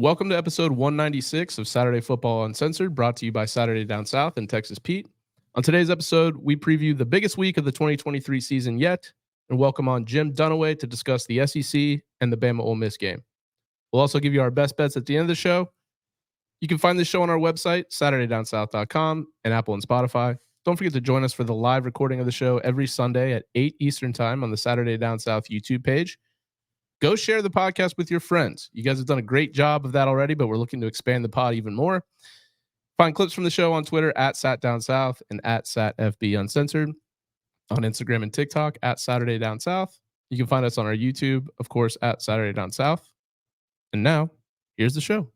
Welcome to episode 196 of Saturday Football Uncensored, brought to you by Saturday Down South and Texas Pete. On today's episode, we preview the biggest week of the 2023 season yet and welcome on Jim Dunaway to discuss the SEC and the Bama Ole Miss game. We'll also give you our best bets at the end of the show. You can find this show on our website, SaturdayDownSouth.com, and Apple and Spotify. Don't forget to join us for the live recording of the show every Sunday at 8 Eastern Time on the Saturday Down South YouTube page. Go share the podcast with your friends. You guys have done a great job of that already, but we're looking to expand the pod even more. Find clips from the show on Twitter at SatDownSouth and at SatFB Uncensored. On Instagram and TikTok at Saturday Down South. You can find us on our YouTube, of course, at Saturday Down South. And now, here's the show.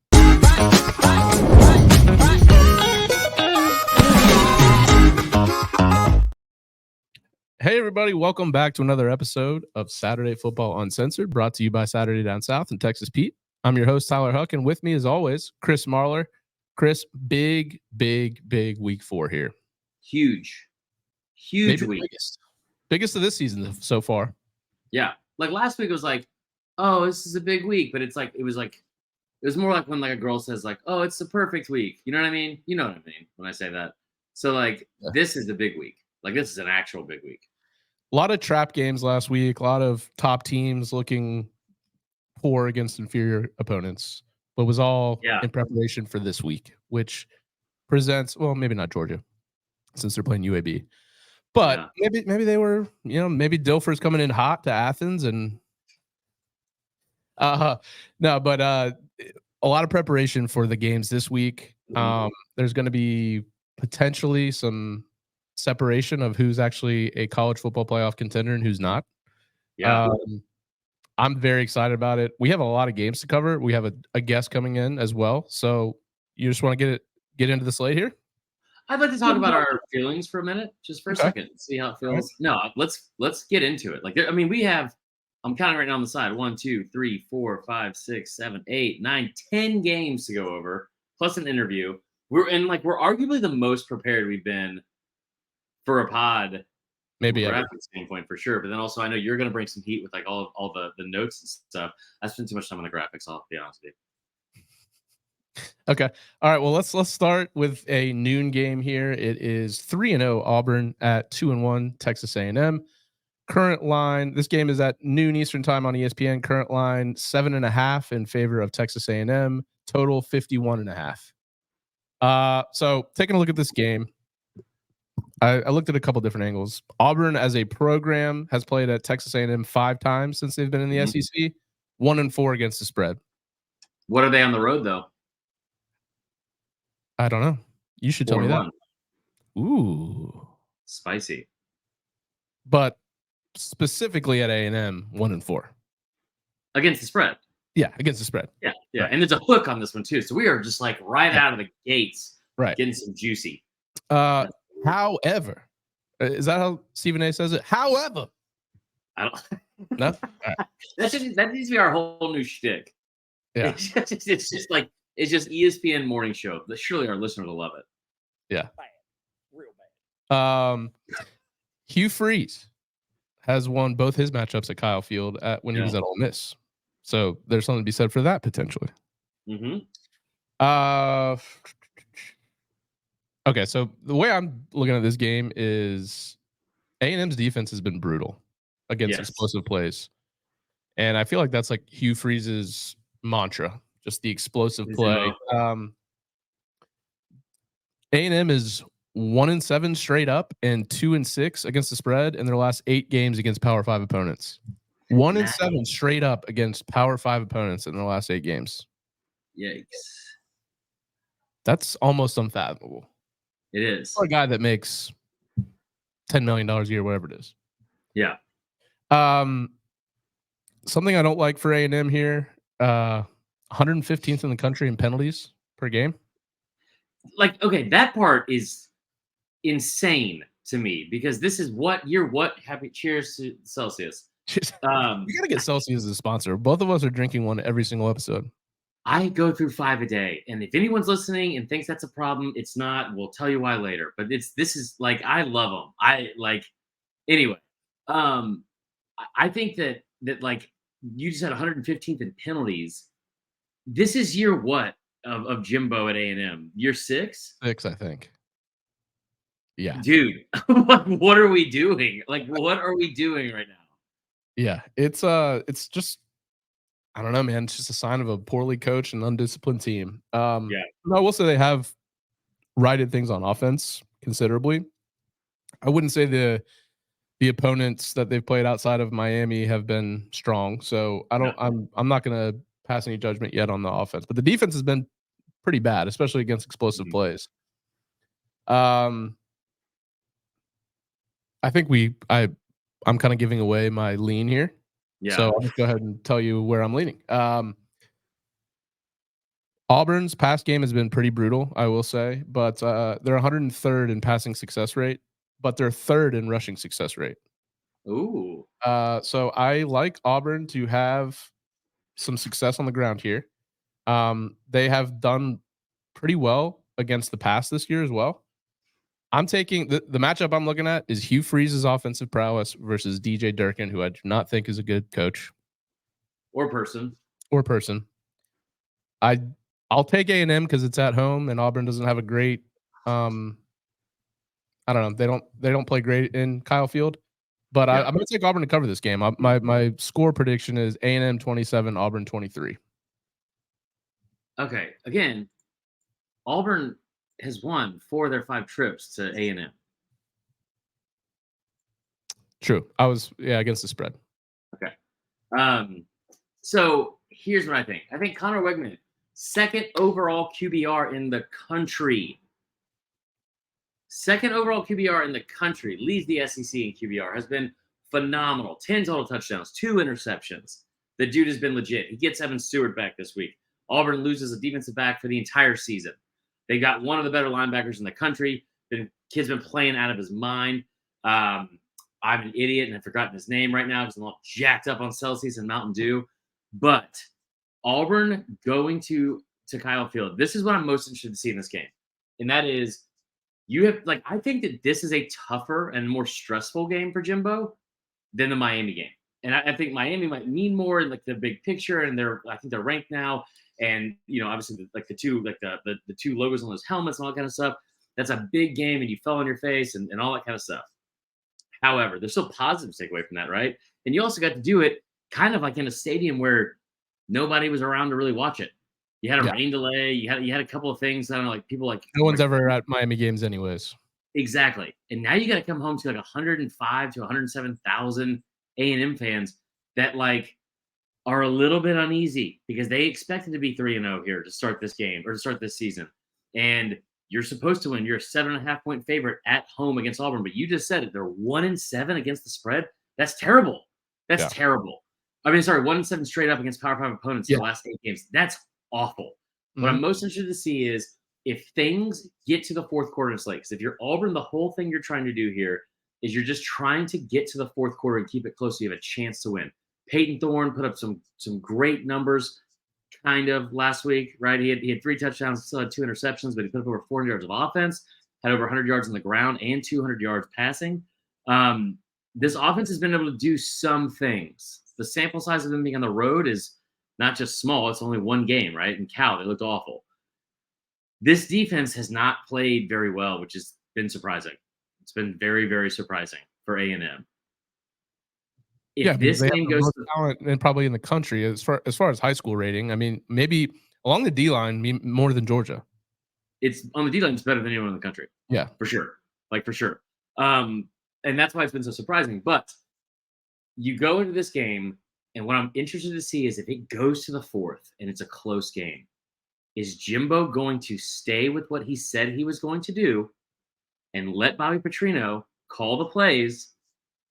Hey, everybody. Welcome back to another episode of Saturday Football Uncensored, brought to you by Saturday Down South and Texas Pete. I'm your host, Tyler Huck, and with me, as always, Chris Marler. Chris, big week 4 here. Huge Maybe week. Biggest of this season so far. Yeah. Like last week, it was like, oh, this is a big week. But it's like, it was more like when like a girl says like, oh, it's the perfect week. You know what I mean? You know what I mean when I say that. So like, This is the big week. Like this is an actual big week. A lot of trap games last week. A lot of top teams looking poor against inferior opponents. But was all in preparation for this week, which presents, well, maybe not Georgia, since they're playing UAB. But maybe they were, maybe Dilfer's coming in hot to Athens and a lot of preparation for the games this week. There's going to be potentially some separation of who's actually a college football playoff contender and who's not. I'm very excited about it. We have a lot of games to cover. We have a guest coming in as well. So you just want to get into the slate here? I'd like to talk about our feelings for a minute, just for a second, see how it feels. Right. No, let's get into it. Like, I'm counting right now on the side. 1, 2, 3, 4, 5, 6, 7, 8, 9, 10 games to go over, plus an interview. We're arguably the most prepared we've been for a pod. Maybe from a graphic standpoint for sure. But then also I know you're gonna bring some heat with like all the notes and stuff. I spent too much time on the graphics, I'll be honest with you. Okay. All right. Well, let's start with a noon game here. It is 3-0 Auburn at 2-1 Texas A&M. Current line, this game is at noon Eastern time on ESPN. Current line 7.5 in favor of Texas A&M. Total 51.5. So taking a look at this game, I looked at a couple different angles. Auburn as a program has played at Texas A&M 5 times since they've been in the SEC. 1-4 against the spread. What are they on the road though? I don't know. You should tell me that. 4-1. Ooh. Spicy. But specifically at A&M, 1-4. Against the spread. Yeah, against the spread. Yeah. Right. And there's a hook on this one too. So we are just like out of the gates, getting some juicy. However, is that how Stephen A says it? However. I don't No? All right. That needs to be our whole new shtick. Yeah. It's just ESPN morning show. Surely our listeners will love it. Yeah. Bad. Real bad. Hugh Freeze has won both his matchups at Kyle Field when he was at Ole Miss. So there's something to be said for that potentially. Okay, so the way I'm looking at this game is A&M's defense has been brutal against explosive plays. And I feel like that's like Hugh Freeze's mantra. Just the explosive play. A&M is 1-7 straight up and 2-6 against the spread in their last 8 games against Power 5 opponents. 1-7 straight up against Power 5 opponents in their last 8 games. Yikes! That's almost unfathomable. It is for a guy that makes $10 million a year, whatever it is. Yeah. Something I don't like for A&M here. 115th in the country in penalties per game. Like, okay, that part is insane to me because this is happy cheers to Celsius. We gotta get Celsius as a sponsor. Both of us are drinking one every single episode. I go through 5 a day, and if anyone's listening and thinks that's a problem, it's not. We'll tell you why later. But this is like I love them. Anyway. I think that like you just had 115th in penalties. This is year what of Jimbo at A&M? Year 6? 6, I think. Yeah. Dude, what are we doing? Like, what are we doing right now? Yeah. It's just, I don't know, man. It's just a sign of a poorly coached and undisciplined team. Yeah. I will say they have righted things on offense considerably. I wouldn't say the opponents that they've played outside of Miami have been strong. So I'm not gonna pass any judgment yet on the offense. But the defense has been pretty bad, especially against explosive plays. I think I'm kind of giving away my lean here. Yeah. So I'll just go ahead and tell you where I'm leaning. Auburn's pass game has been pretty brutal, I will say, but they're 103rd in passing success rate, but they're 3rd in rushing success rate. Ooh. So I like Auburn to have some success on the ground here. They have done pretty well against the pass this year as well. I'm taking the matchup I'm looking at is Hugh Freeze's offensive prowess versus DJ Durkin, who I do not think is a good coach or person. I'll take A&M because it's at home and Auburn doesn't have a great. I don't know. They don't play great in Kyle Field, but I'm going to take Auburn to cover this game. My score prediction is A&M 27, Auburn 23. Okay, again, Auburn has won 4 of their 5 trips to A&M. True. I was against the spread. Okay. So here's what I think. I think Connor Wegman, 2nd overall QBR in the country. 2nd overall QBR in the country, leads the SEC in QBR, has been phenomenal. 10 total touchdowns, 2 interceptions. The dude has been legit. He gets Evan Stewart back this week. Auburn loses a defensive back for the entire season. They got one of the better linebackers in the country. The kid's been playing out of his mind. I'm an idiot and I've forgotten his name right now because I'm all jacked up on Celsius and Mountain Dew. But Auburn going to Kyle Field, this is what I'm most interested to see in this game. And that is, I think that this is a tougher and more stressful game for Jimbo than the Miami game. And I think Miami might mean more in the big picture, and I think they're ranked now. And obviously the two logos on those helmets and all that kind of stuff. That's a big game, and you fell on your face and all that kind of stuff. However, there's still positives to take away from that, right? And you also got to do it kind of like in a stadium where nobody was around to really watch it. You had a rain delay. You had a couple of things. I don't know, like people like no one's ever at Miami games anyways. Exactly. And now you got to come home to 105 to 107,000 A&M fans that are a little bit uneasy because they expected to be 3-0 here to start this game or to start this season. And you're supposed to win. You're a 7.5 point favorite at home against Auburn, but you just said it. They're 1-7 against the spread. That's terrible. That's terrible. I mean, sorry, 1-7 straight up against Power 5 opponents in the last 8 games. That's awful. What I'm most interested to see is if things get to the fourth quarter in slate. Because if you're Auburn, the whole thing you're trying to do here is you're just trying to get to the fourth quarter and keep it close so you have a chance to win. Peyton Thorne put up some great numbers kind of last week, right? He had 3 touchdowns, still had 2 interceptions, but he put up over 400 yards of offense, had over 100 yards on the ground and 200 yards passing. This offense has been able to do some things. The sample size of them being on the road is not just small. It's only 1 game, right? In Cal, they looked awful. This defense has not played very well, which has been surprising. It's been very, very surprising for A&M. If this game goes to talent and probably in the country as far as high school rating, I mean, maybe along the D line more than Georgia. It's on the D line, it's better than anyone in the country. Yeah, for sure. For sure. And that's why it's been so surprising. But you go into this game, and what I'm interested to see is if it goes to the fourth and it's a close game, is Jimbo going to stay with what he said he was going to do and let Bobby Petrino call the plays,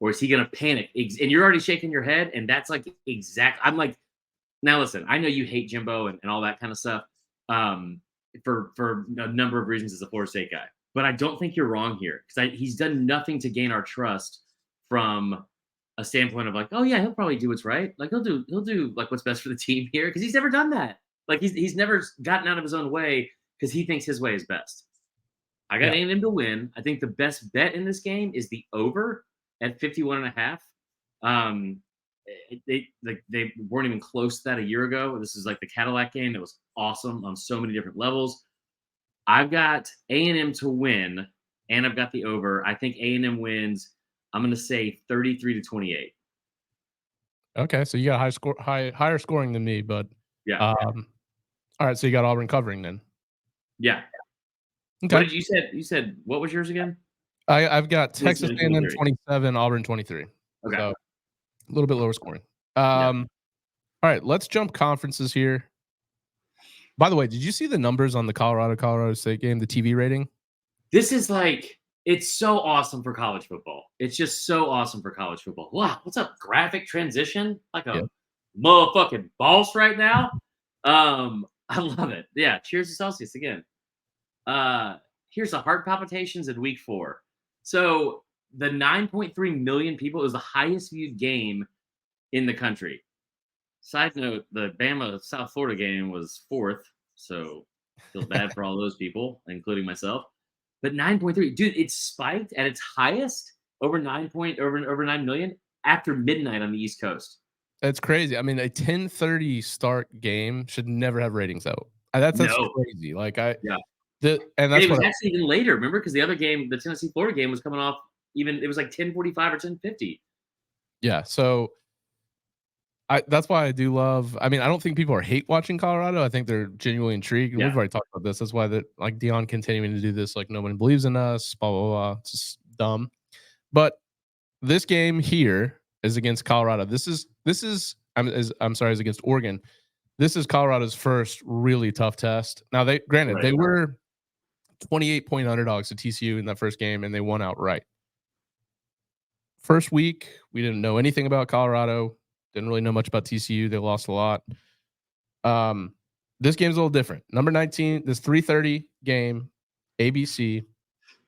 or is he going to panic? And you're already shaking your head, and that's now listen, I know you hate Jimbo and all that kind of stuff for a number of reasons as a Florida State guy. But I don't think you're wrong here because he's done nothing to gain our trust from a standpoint of oh yeah, he'll probably do what's right. He'll do what's best for the team here because he's never done that. He's never gotten out of his own way because he thinks his way is best. I got A&M to win. I think the best bet in this game is the over at 51.5. they weren't even close to that a year ago. This is like the Cadillac game that was awesome on so many different levels. I've got A&M to win, and I've got the over. I think A&M wins. I'm going to say 33-28. Okay, so you got higher scoring than me, but yeah. All right, so you got Auburn covering then. Yeah. Okay. What did you said? You said what was yours again? I've got Texas A&M 27, Auburn 23. Okay. So a little bit lower scoring. All right, let's jump conferences here. By the way, did you see the numbers on the Colorado State game, the TV rating? This is like, it's so awesome for college football. It's just so awesome for college football. Wow, what's up? Graphic transition? Like a motherfucking boss right now. I love it. Yeah, cheers to Celsius again. Here's the heart palpitations in week 4. So the 9.3 million people is the highest viewed game in the country. Side note, the Bama South Florida game was 4th, so feel bad for all those people, including myself. But 9.3, dude, it spiked at its highest over 9 million after midnight on the East Coast. That's crazy. I mean, a 10:30 start game should never have ratings out. That's crazy. Like and that's it was actually even later. Remember, because the other game, the Tennessee Florida game, was coming off it was like 10:45 or 10:50. Yeah, so that's why I do love. I mean, I don't think people are hate watching Colorado. I think they're genuinely intrigued. We've already talked about this. That's why like Deion continuing to do this. Like, no one believes in us. Blah blah blah. It's just dumb. But this game here is against Colorado. This is against Oregon. This is Colorado's first really tough test. Now they were 28-point underdogs to TCU in that first game, and they won outright. First week, we didn't know anything about Colorado. Didn't really know much about TCU. They lost a lot. This game's a little different. Number 19, this 3:30 game, ABC.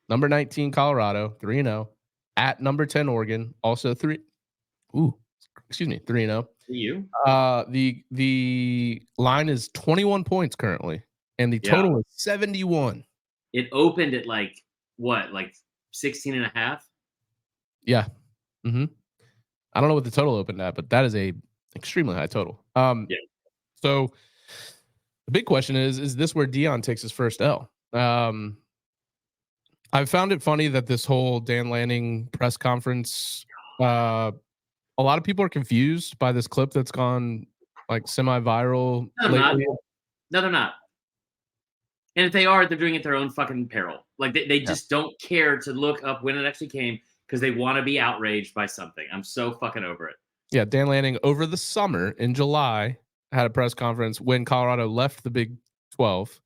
Number 19, Colorado, 3-0. At number 10, Oregon, also 3-0. The line is 21 points currently, and the total is 71. It opened at like 16 and a half? Yeah. Mm-hmm. I don't know what the total opened at, but that is a extremely high total. So the big question is this where Deion takes his first L? I found it funny that this whole Dan Lanning press conference, a lot of people are confused by this clip that's gone like semi-viral. No, they're not. And if they are, they're doing it at their own fucking peril. Like they just don't care to look up when it actually came because they want to be outraged by something. I'm so fucking over it. Yeah, Dan Lanning over the summer in July had a press conference when Colorado left the Big 12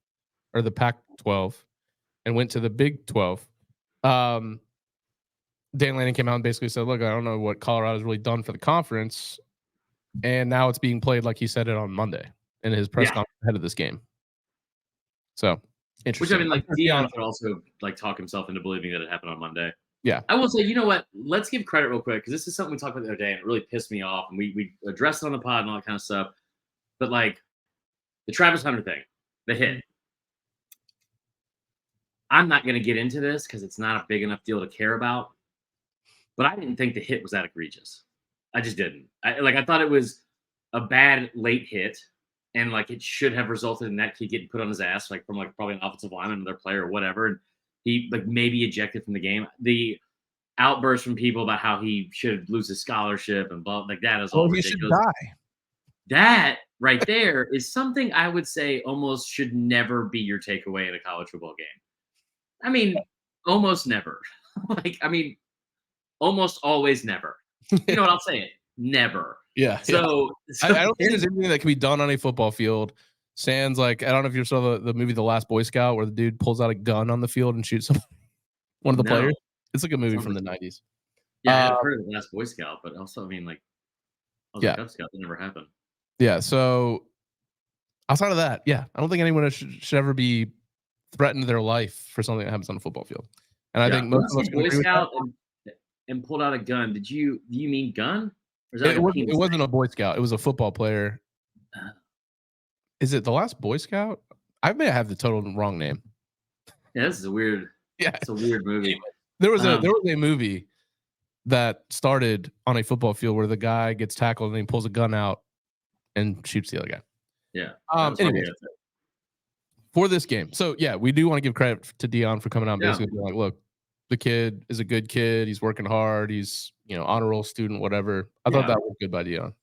or the Pac-12 and went to the Big 12. Dan Lanning came out and basically said, look, I don't know what Colorado's really done for the conference. And now it's being played like he said it on Monday in his press conference ahead of this game. So, interesting. Which, I mean, like, Deion could also, like, talk himself into believing that it happened on Monday. Yeah. I will say, you know what? Let's give credit real quick, because this is something we talked about the other day, and it really pissed me off. And we addressed it on the pod and all that kind of stuff. But, like, the Travis Hunter thing, the hit. I'm not going to get into this because it's not a big enough deal to care about. But I didn't think the hit was that egregious. I just didn't. I thought it was a bad late hit. And, like, it should have resulted in that kid getting put on his ass, like, from, like, probably an offensive lineman, another player or whatever. And he, like, maybe ejected from the game. The outburst from people about how he should lose his scholarship and blah, like, that is all ridiculous. He should die. That right there is something I would say almost should never be your takeaway in a college football game. I mean, almost never. Almost always never. You know what? I'll say it. Never. Yeah. So I don't think there's anything that can be done on a football field. Sans, like, I don't know if you saw the movie The Last Boy Scout where the dude pulls out a gun on the field and shoots one of the players. It's like a movie from the 90s. Yeah, I've heard of The Last Boy Scout, but also, I mean, like, I was a Cub Scout. That never happened. Yeah, so outside of that, I don't think anyone should ever be threatened their life for something that happens on a football field. And I think most of us Boy Scout and pulled out a gun. Do you mean gun? Or is that it wasn't a Boy Scout. It was a football player. Is it The Last Boy Scout? I may have the total wrong name. Yeah, this is a weird. Yeah, it's a weird movie. There was a movie that started on a football field where the guy gets tackled and he pulls a gun out and shoots the other guy. Yeah. Anyway, for this game. So, yeah, we do want to give credit to Dion for coming out and basically being like, look, the kid is a good kid. He's working hard. He's, honor roll student, whatever. I thought that was good by Dion.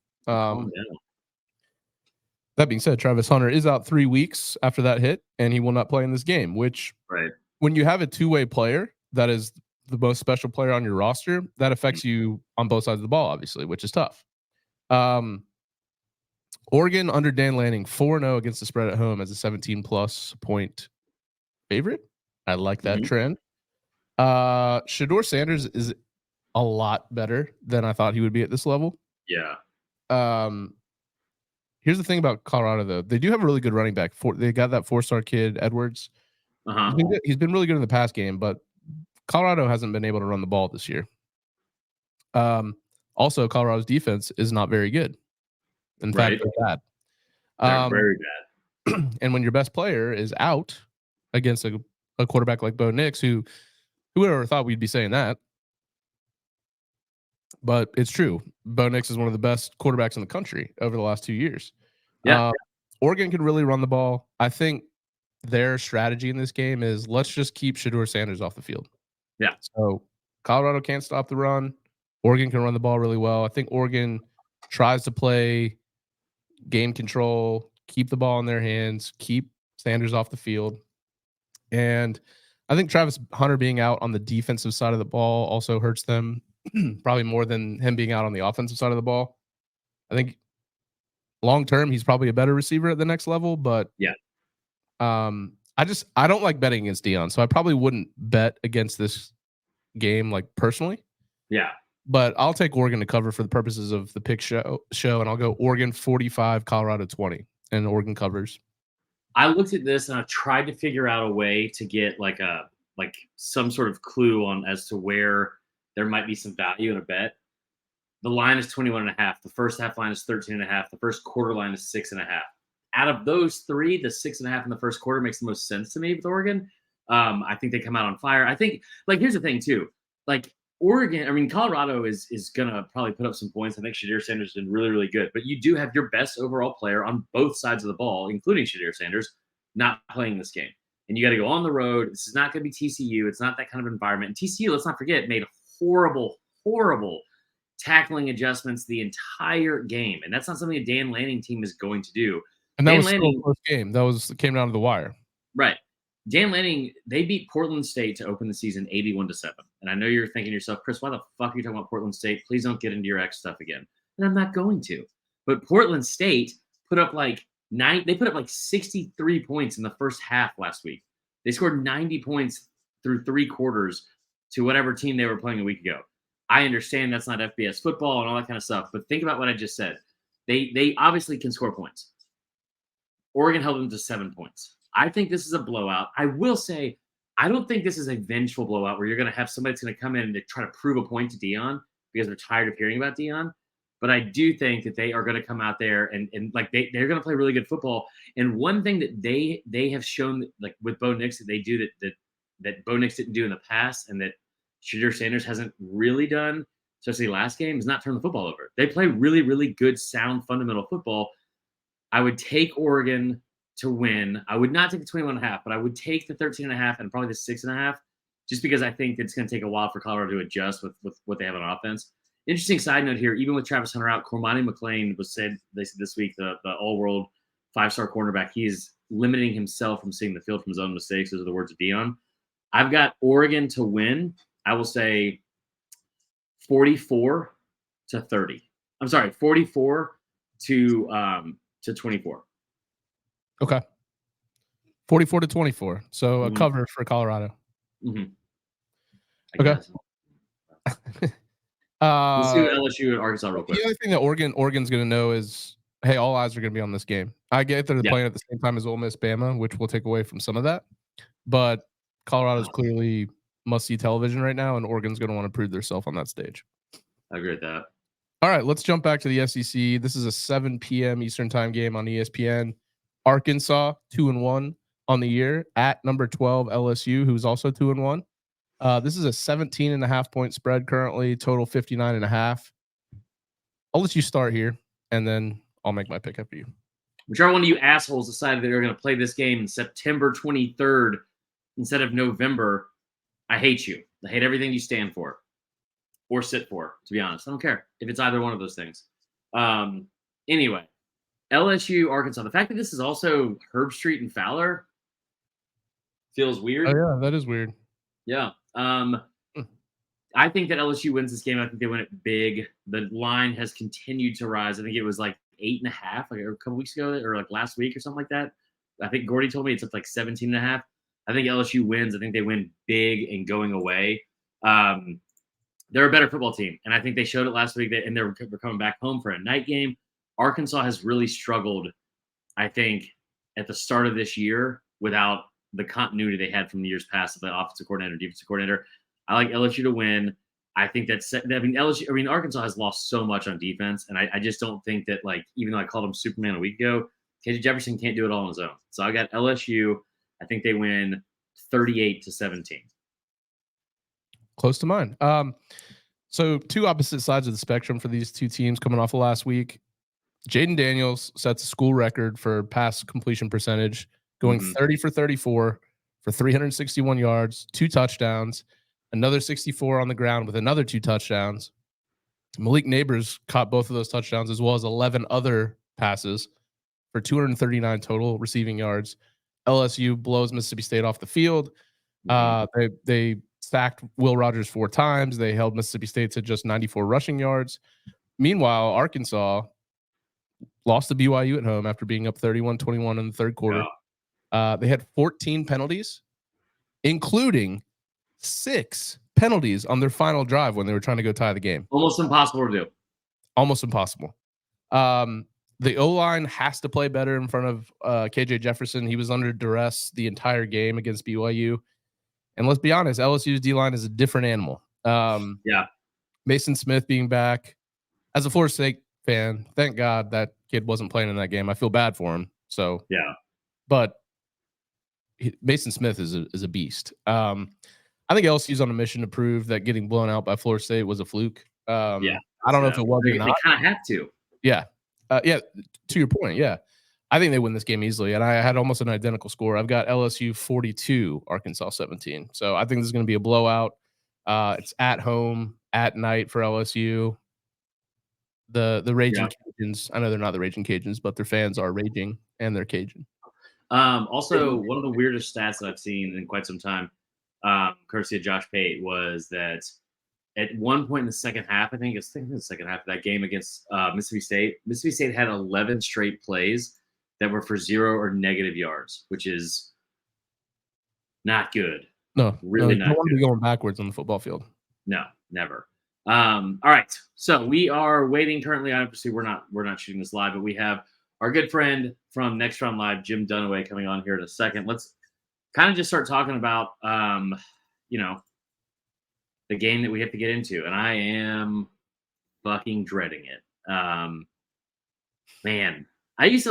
That being said, Travis Hunter is out 3 weeks after that hit, and he will not play in this game, which when you have a two-way player that is the most special player on your roster, that affects you on both sides of the ball, obviously, which is tough. Oregon under Dan Lanning, 4-0 against the spread at home as a 17-plus point favorite. I like that trend. Shedeur Sanders is a lot better than I thought he would be at this level. Yeah. Here's the thing about Colorado, though. They do have a really good running back. They got that 4-star kid, Edwards. He's been really good in the pass game, but Colorado hasn't been able to run the ball this year. Also, Colorado's defense is not very good. In fact, they're bad. They're very bad. And when your best player is out against a quarterback like Bo Nix, who would have thought we'd be saying that? But it's true. Bo Nix is one of the best quarterbacks in the country over the last 2 years. Yeah. Oregon can really run the ball. I think their strategy in this game is let's just keep Shedeur Sanders off the field. Yeah. So Colorado can't stop the run. Oregon can run the ball really well. I think Oregon tries to play game control, keep the ball in their hands, keep Sanders off the field. And I think Travis Hunter being out on the defensive side of the ball also hurts them probably more than him being out on the offensive side of the ball. I think long term, he's probably a better receiver at the next level, but I don't like betting against Dion, so I probably wouldn't bet against this game like personally. Yeah. But I'll take Oregon to cover for the purposes of the pick show, and I'll go Oregon 45, Colorado 20, and Oregon covers. I looked at this and I tried to figure out a way to get like some sort of clue on as to where there might be some value in a bet. The line is 21.5. The first half line is 13.5. The first quarter line is 6.5. Out of those three, the 6.5 in the first quarter makes the most sense to me with Oregon. I think they come out on fire. I think here's the thing too, Oregon, Colorado is going to probably put up some points. I think Shedeur Sanders has been really, really good. But you do have your best overall player on both sides of the ball, including Shedeur Sanders, not playing this game. And you got to go on the road. This is not going to be TCU. It's not that kind of environment. And TCU, let's not forget, made horrible, horrible tackling adjustments the entire game. And that's not something a Dan Lanning team is going to do. And that was still a close game. Came down to the wire. Right. Dan Lanning, they beat Portland State to open the season 81-7. And I know you're thinking to yourself, Chris, why the fuck are you talking about Portland State? Please don't get into your ex stuff again. And I'm not going to. But Portland State put up like 63 points in the first half last week. They scored 90 points through 3 quarters to whatever team they were playing a week ago. I understand that's not FBS football and all that kind of stuff, but think about what I just said. They obviously can score points. Oregon held them to 7 points. I think this is a blowout. I will say, I don't think this is a vengeful blowout where you're going to have somebody that's going to come in and try to prove a point to Dion because they're tired of hearing about Dion. But I do think that they are going to come out there and they're going to play really good football. And one thing that they have shown, like with Bo Nix, that they do that Bo Nix didn't do in the past, and that Shedeur Sanders hasn't really done, especially last game, is not turn the football over. They play really, really good, sound, fundamental football. I would take Oregon to win. I would not take the 21.5, but I would take the 13.5 and probably the 6.5, just because I think it's going to take a while for Colorado to adjust with what they have on offense. Interesting side note here, even with Travis Hunter out, Cormani McClain they said this week, the all-world 5-star cornerback, he is limiting himself from seeing the field from his own mistakes. Those are the words of Dion. I've got Oregon to win. I will say 44-30. I'm sorry, 44 to 24. Okay. 44-24. So a cover for Colorado. Mm-hmm. Okay. Let's do LSU and Arkansas real quick. The other thing that Oregon's going to know is, hey, all eyes are going to be on this game. I get that they're playing at the same time as Ole Miss, Bama, which will take away from some of that. But Colorado's clearly must-see television right now, and Oregon's going to want to prove themselves on that stage. I agree with that. All right, let's jump back to the SEC. This is a 7 p.m. Eastern time game on ESPN. Arkansas 2-1 on the year at number 12 LSU, who's also 2-1. This is a 17.5 point spread currently, total 59.5. I'll let you start here, and then I'll make my pick after you. Whichever one of you assholes decided that they're going to play this game in September 23rd instead of November, I hate you. I hate everything you stand for or sit for, to be honest. I don't care if it's either one of those things. Anyway, LSU, Arkansas. The fact that this is also Herb Street and Fowler feels weird. Oh, yeah, that is weird. Yeah. I think that LSU wins this game. I think they win it big. The line has continued to rise. I think it was like 8.5 like a couple weeks ago or like last week or something like that. I think Gordy told me it's up like 17.5. I think LSU wins. I think they win big and going away. They're a better football team, and I think they showed it last week. And they're coming back home for a night game. Arkansas has really struggled, I think, at the start of this year without the continuity they had from the years past of the offensive coordinator, defensive coordinator. I like LSU to win. I think Arkansas has lost so much on defense, and I just don't think that, like, even though I called him Superman a week ago, KJ Jefferson can't do it all on his own. So I got LSU. I think they win 38-17. Close to mine. So two opposite sides of the spectrum for these two teams coming off of last week. Jaden Daniels sets a school record for pass completion percentage, going 30 for 34 for 361 yards, 2 touchdowns, another 64 on the ground with another 2 touchdowns. Malik Neighbors caught both of those touchdowns as well as 11 other passes for 239 total receiving yards. LSU blows Mississippi State off the field. They sacked Will Rogers 4 times. They held Mississippi State to just 94 rushing yards. Meanwhile, Arkansas lost to BYU at home after being up 31-21 in the third quarter. They had 14 penalties, including 6 penalties on their final drive when they were trying to go tie the game. Almost impossible to do. Almost impossible. The O-line has to play better in front of KJ Jefferson. He was under duress the entire game against BYU. And let's be honest, LSU's D-line is a different animal. Mason Smith being back. As a Florida State fan, thank God that kid wasn't playing in that game. I feel bad for him. So yeah, but Mason Smith is a beast. I think LSU's on a mission to prove that getting blown out by Florida State was a fluke. I don't know if it was or not. They kind of have to. Yeah. To your point, yeah. I think they win this game easily, and I had almost an identical score. I've got LSU 42, Arkansas 17. So I think this is going to be a blowout. It's at home, at night for LSU. The Raging Cajuns, I know they're not the Raging Cajuns, but their fans are raging, and they're Cajun. Also, one of the weirdest stats that I've seen in quite some time, courtesy of Josh Pate, was that at one point in the second half, I think it's the second half of that game against Mississippi State had 11 straight plays that were for 0 or negative yards, which is not good. No, really not. You don't want to be going backwards on the football field. No, never. All right, so we are waiting currently. Obviously, we're not shooting this live, but we have our good friend from Next Round Live, Jim Dunaway, coming on here in a second. Let's kind of just start talking about, the game that we have to get into, and I am fucking dreading it. Man, I used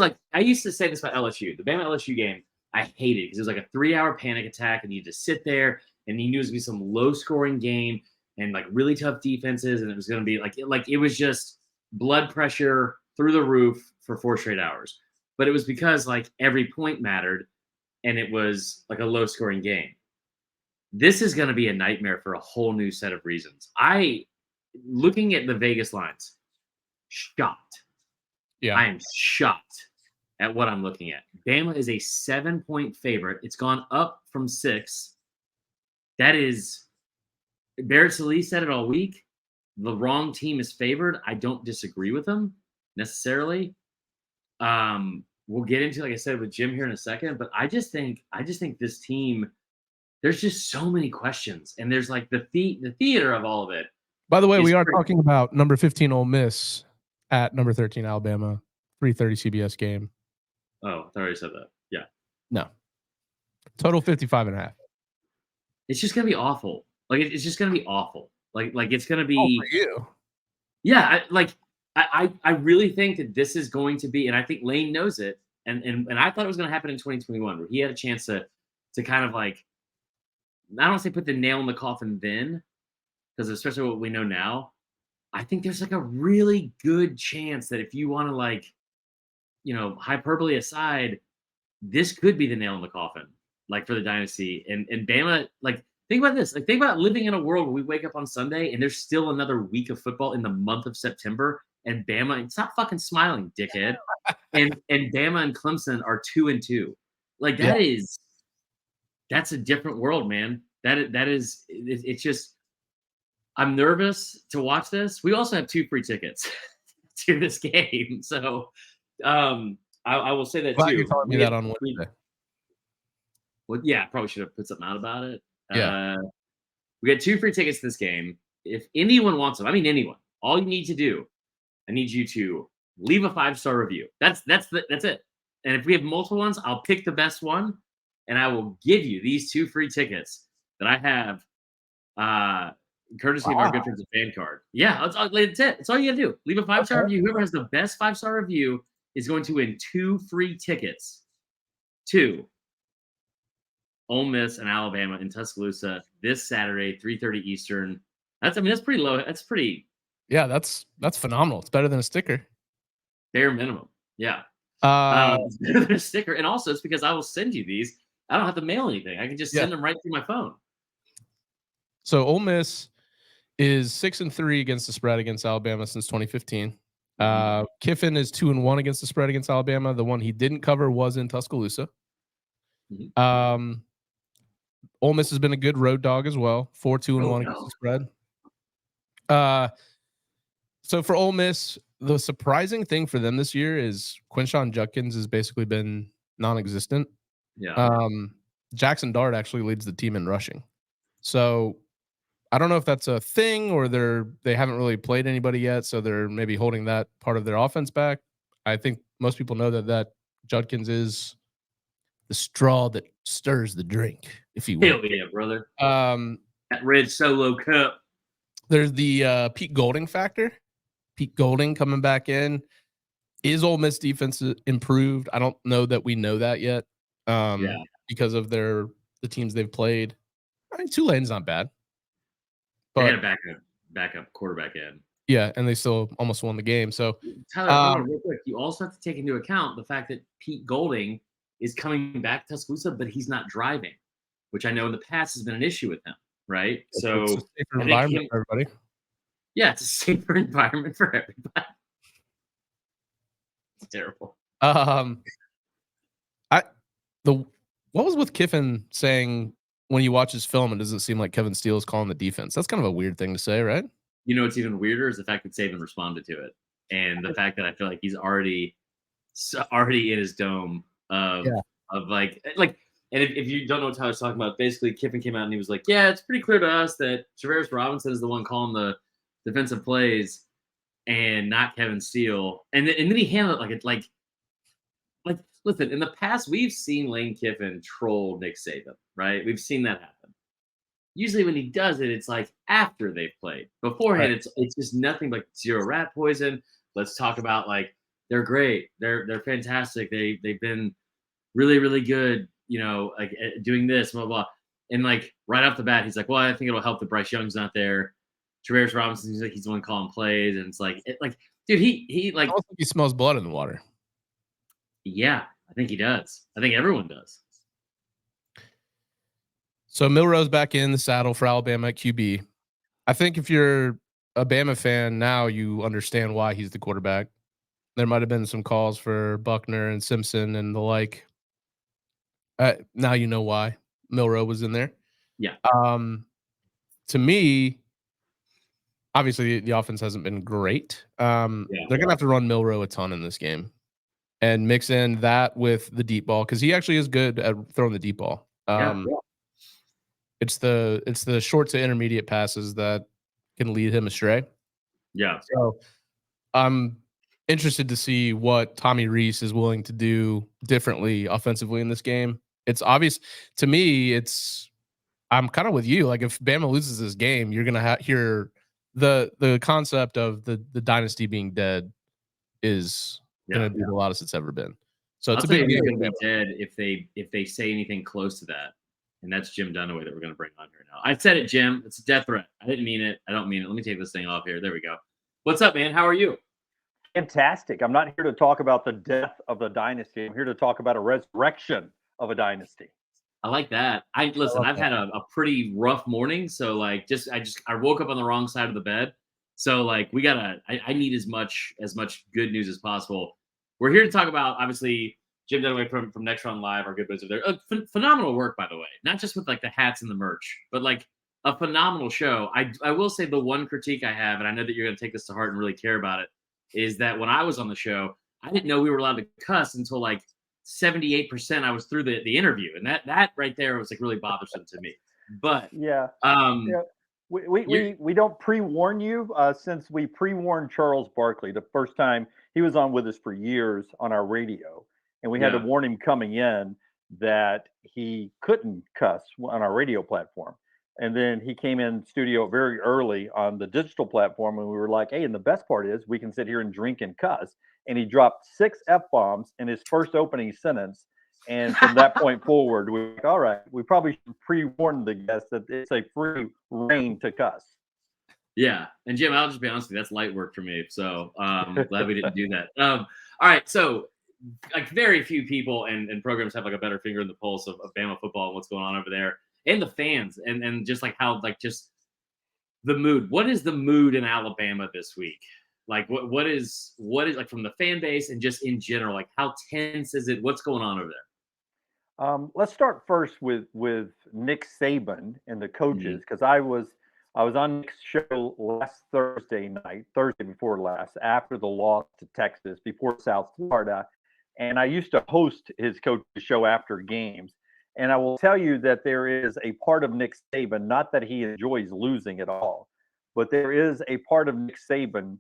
to say this about LSU. The Bama LSU game, I hated it because it was like a 3-hour panic attack, and you just sit there, and you knew it was going to be some low-scoring game and like really tough defenses, and it was going to be like it was just blood pressure through the roof for 4 straight hours. But it was because like every point mattered, and it was like a low-scoring game. This is going to be a nightmare for a whole new set of reasons. Looking at the Vegas lines, shocked. Yeah, I am shocked at what I'm looking at. Bama is a 7-point favorite. It's gone up from 6. That is, Barrett Sallee said it all week. The wrong team is favored. I don't disagree with him necessarily. We'll get into, like I said, with Jim here in a second, but I just think this team, there's just so many questions, and there's like the theater of all of it. By the way, we are talking about number 15 Ole Miss at number 13 Alabama, 3:30 CBS game. Oh, I already said that. Yeah. No. Total 55.5. It's just gonna be awful. Like it's just gonna be awful. Like it's gonna be. Oh, for you. Yeah, I really think that this is going to be, and I think Lane knows it, and I thought it was going to happen in 2021, where he had a chance to kind of like I don't say put the nail in the coffin then, because especially what we know now, I think there's like a really good chance that if you want to like, hyperbole aside, this could be the nail in the coffin, like for the dynasty. And Bama, like think about this, like think about living in a world where we wake up on Sunday and there's still another week of football in the month of September, and Bama, stop fucking smiling, dickhead. and Bama and Clemson are 2-2. Like that's a different world, man. It's just, I'm nervous to watch this. We also have 2 free tickets to this game. So I will say that Glad too. you're telling me that on Wednesday. Well, yeah, probably should have put something out about it. Yeah. We got 2 free tickets to this game. If anyone wants them, I mean anyone, all you need to do, I need you to leave a 5-star review. That's it. And if we have multiple ones, I'll pick the best one, and I will give you these 2 free tickets that I have, courtesy of our good friends at Fan Card. Yeah, that's it. That's all you gotta do. Leave a 5-star review. Whoever has the best 5-star review is going to win 2 free tickets to Ole Miss and Alabama in Tuscaloosa this Saturday, 3:30 Eastern. That's pretty low. That's pretty. Yeah, that's phenomenal. It's better than a sticker. Bare minimum. Yeah. It's better than a sticker. And also it's because I will send you these. I don't have to mail anything. I can just send them right through my phone. So Ole Miss is 6-3 against the spread against Alabama since 2015. Kiffin is 2-1 against the spread against Alabama. The one he didn't cover was in Tuscaloosa. Ole Miss has been a good road dog as well. 4-2-1 against the spread. So for Ole Miss, the surprising thing for them this year is Quinshon Judkins has basically been non-existent. Yeah. Jackson Dart actually leads the team in rushing. So I don't know if that's a thing or they haven't really played anybody yet, so they're maybe holding that part of their offense back. I think most people know that Judkins is the straw that stirs the drink, if you will. Hell yeah, brother. That red Solo cup. There's the Pete Golding factor. Pete Golding coming back in. Is Ole Miss defense improved? I don't know that we know that yet. Because of the teams they've played. I mean, Tulane's not bad. But they had a backup quarterback in. Yeah, and they still almost won the game. So Tyler, real quick, you also have to take into account the fact that Pete Golding is coming back to Tuscaloosa, but he's not driving, which I know in the past has been an issue with him, right? So it's a safer environment for everybody. Yeah, it's a safer environment for everybody. It's terrible. What was with Kiffin saying when you watch his film, it doesn't seem like Kevin Steele is calling the defense? That's kind of a weird thing to say, right? You know what's even weirder is the fact that Saban responded to it, and the fact that I feel like he's already in his dome of like. And if you don't know what Tyler's talking about, basically Kiffin came out and he was like, "Yeah, it's pretty clear to us that Travaris Robinson is the one calling the defensive plays, and not Kevin Steele." And then he handled it like listen. In the past, we've seen Lane Kiffin troll Nick Saban, right? We've seen that happen. Usually, when he does it, it's like after they've played. Beforehand, it's just nothing but zero rat poison. Let's talk about like they're great, they're fantastic. They've been really really good. Like doing this, blah, blah. And like right off the bat, he's like, well, I think it'll help that Bryce Young's not there. Travaris Robinson, he's the one calling plays. And it's like, dude, he like. I don't think he smells blood in the water. Yeah, I think he does. I think everyone does. So Milroe's back in the saddle for Alabama at QB. I think if you're a Bama fan now, you understand why he's the quarterback. There might have been some calls for Buckner and Simpson and the like. Now you know why Milroe was in there. Yeah. To me, obviously the offense hasn't been great. They're gonna have to run Milroe a ton in this game, and mix in that with the deep ball because he actually is good at throwing the deep ball. It's the short to intermediate passes that can lead him astray. Yeah. So I'm interested to see what Tommy Rees is willing to do differently offensively in this game. It's obvious to me. I'm kind of with you. Like if Bama loses this game, you're gonna hear the concept of the dynasty being dead is gonna be the loudest it's ever been. So it's I'll tell you who's gonna be dead if they say anything close to that, and that's Jim Dunaway that we're going to bring on here now. I said it, Jim. It's a death threat. I didn't mean it. I don't mean it. Let me take this thing off here. There we go. What's up, man? How are you? Fantastic. I'm not here to talk about the death of the dynasty. I'm here to talk about a resurrection of a dynasty. I like that. I've had a pretty rough morning. So like, I woke up on the wrong side of the bed. So like, I need as much good news as possible. We're here to talk about, obviously, Jim Dunaway from Next Run Live, our good buddies over there. Phenomenal work, by the way. Not just with like the hats and the merch, but like a phenomenal show. I will say the one critique I have, and I know that you're going to take this to heart and really care about it, is that when I was on the show, I didn't know we were allowed to cuss until like 78% I was through the interview. And that right there was like really bothersome to me. But yeah. We don't pre-warn you since we pre-warned Charles Barkley the first time he was on with us for years on our radio. And we had to warn him coming in that he couldn't cuss on our radio platform. And then he came in studio very early on the digital platform, and we were like, hey, and the best part is we can sit here and drink and cuss. And he dropped 6 F-bombs in his first opening sentence. And from that point forward, we're like, all right, we probably should pre-warn the guests that it's a free reign to cuss. Yeah. And Jim, I'll just be honest with you, that's light work for me. So glad we didn't do that. All right. So like very few people and programs have like a better finger in the pulse of Bama football and what's going on over there. And the fans and just like how like just the mood. What is the mood in Alabama this week? Like what is like from the fan base and just in general, like how tense is it? What's going on over there? Let's start first with Nick Saban and the coaches, because I was on Nick's show last Thursday before last, after the loss to Texas, before South Florida, and I used to host his coach's show after games. And I will tell you that there is a part of Nick Saban, not that he enjoys losing at all, but there is a part of Nick Saban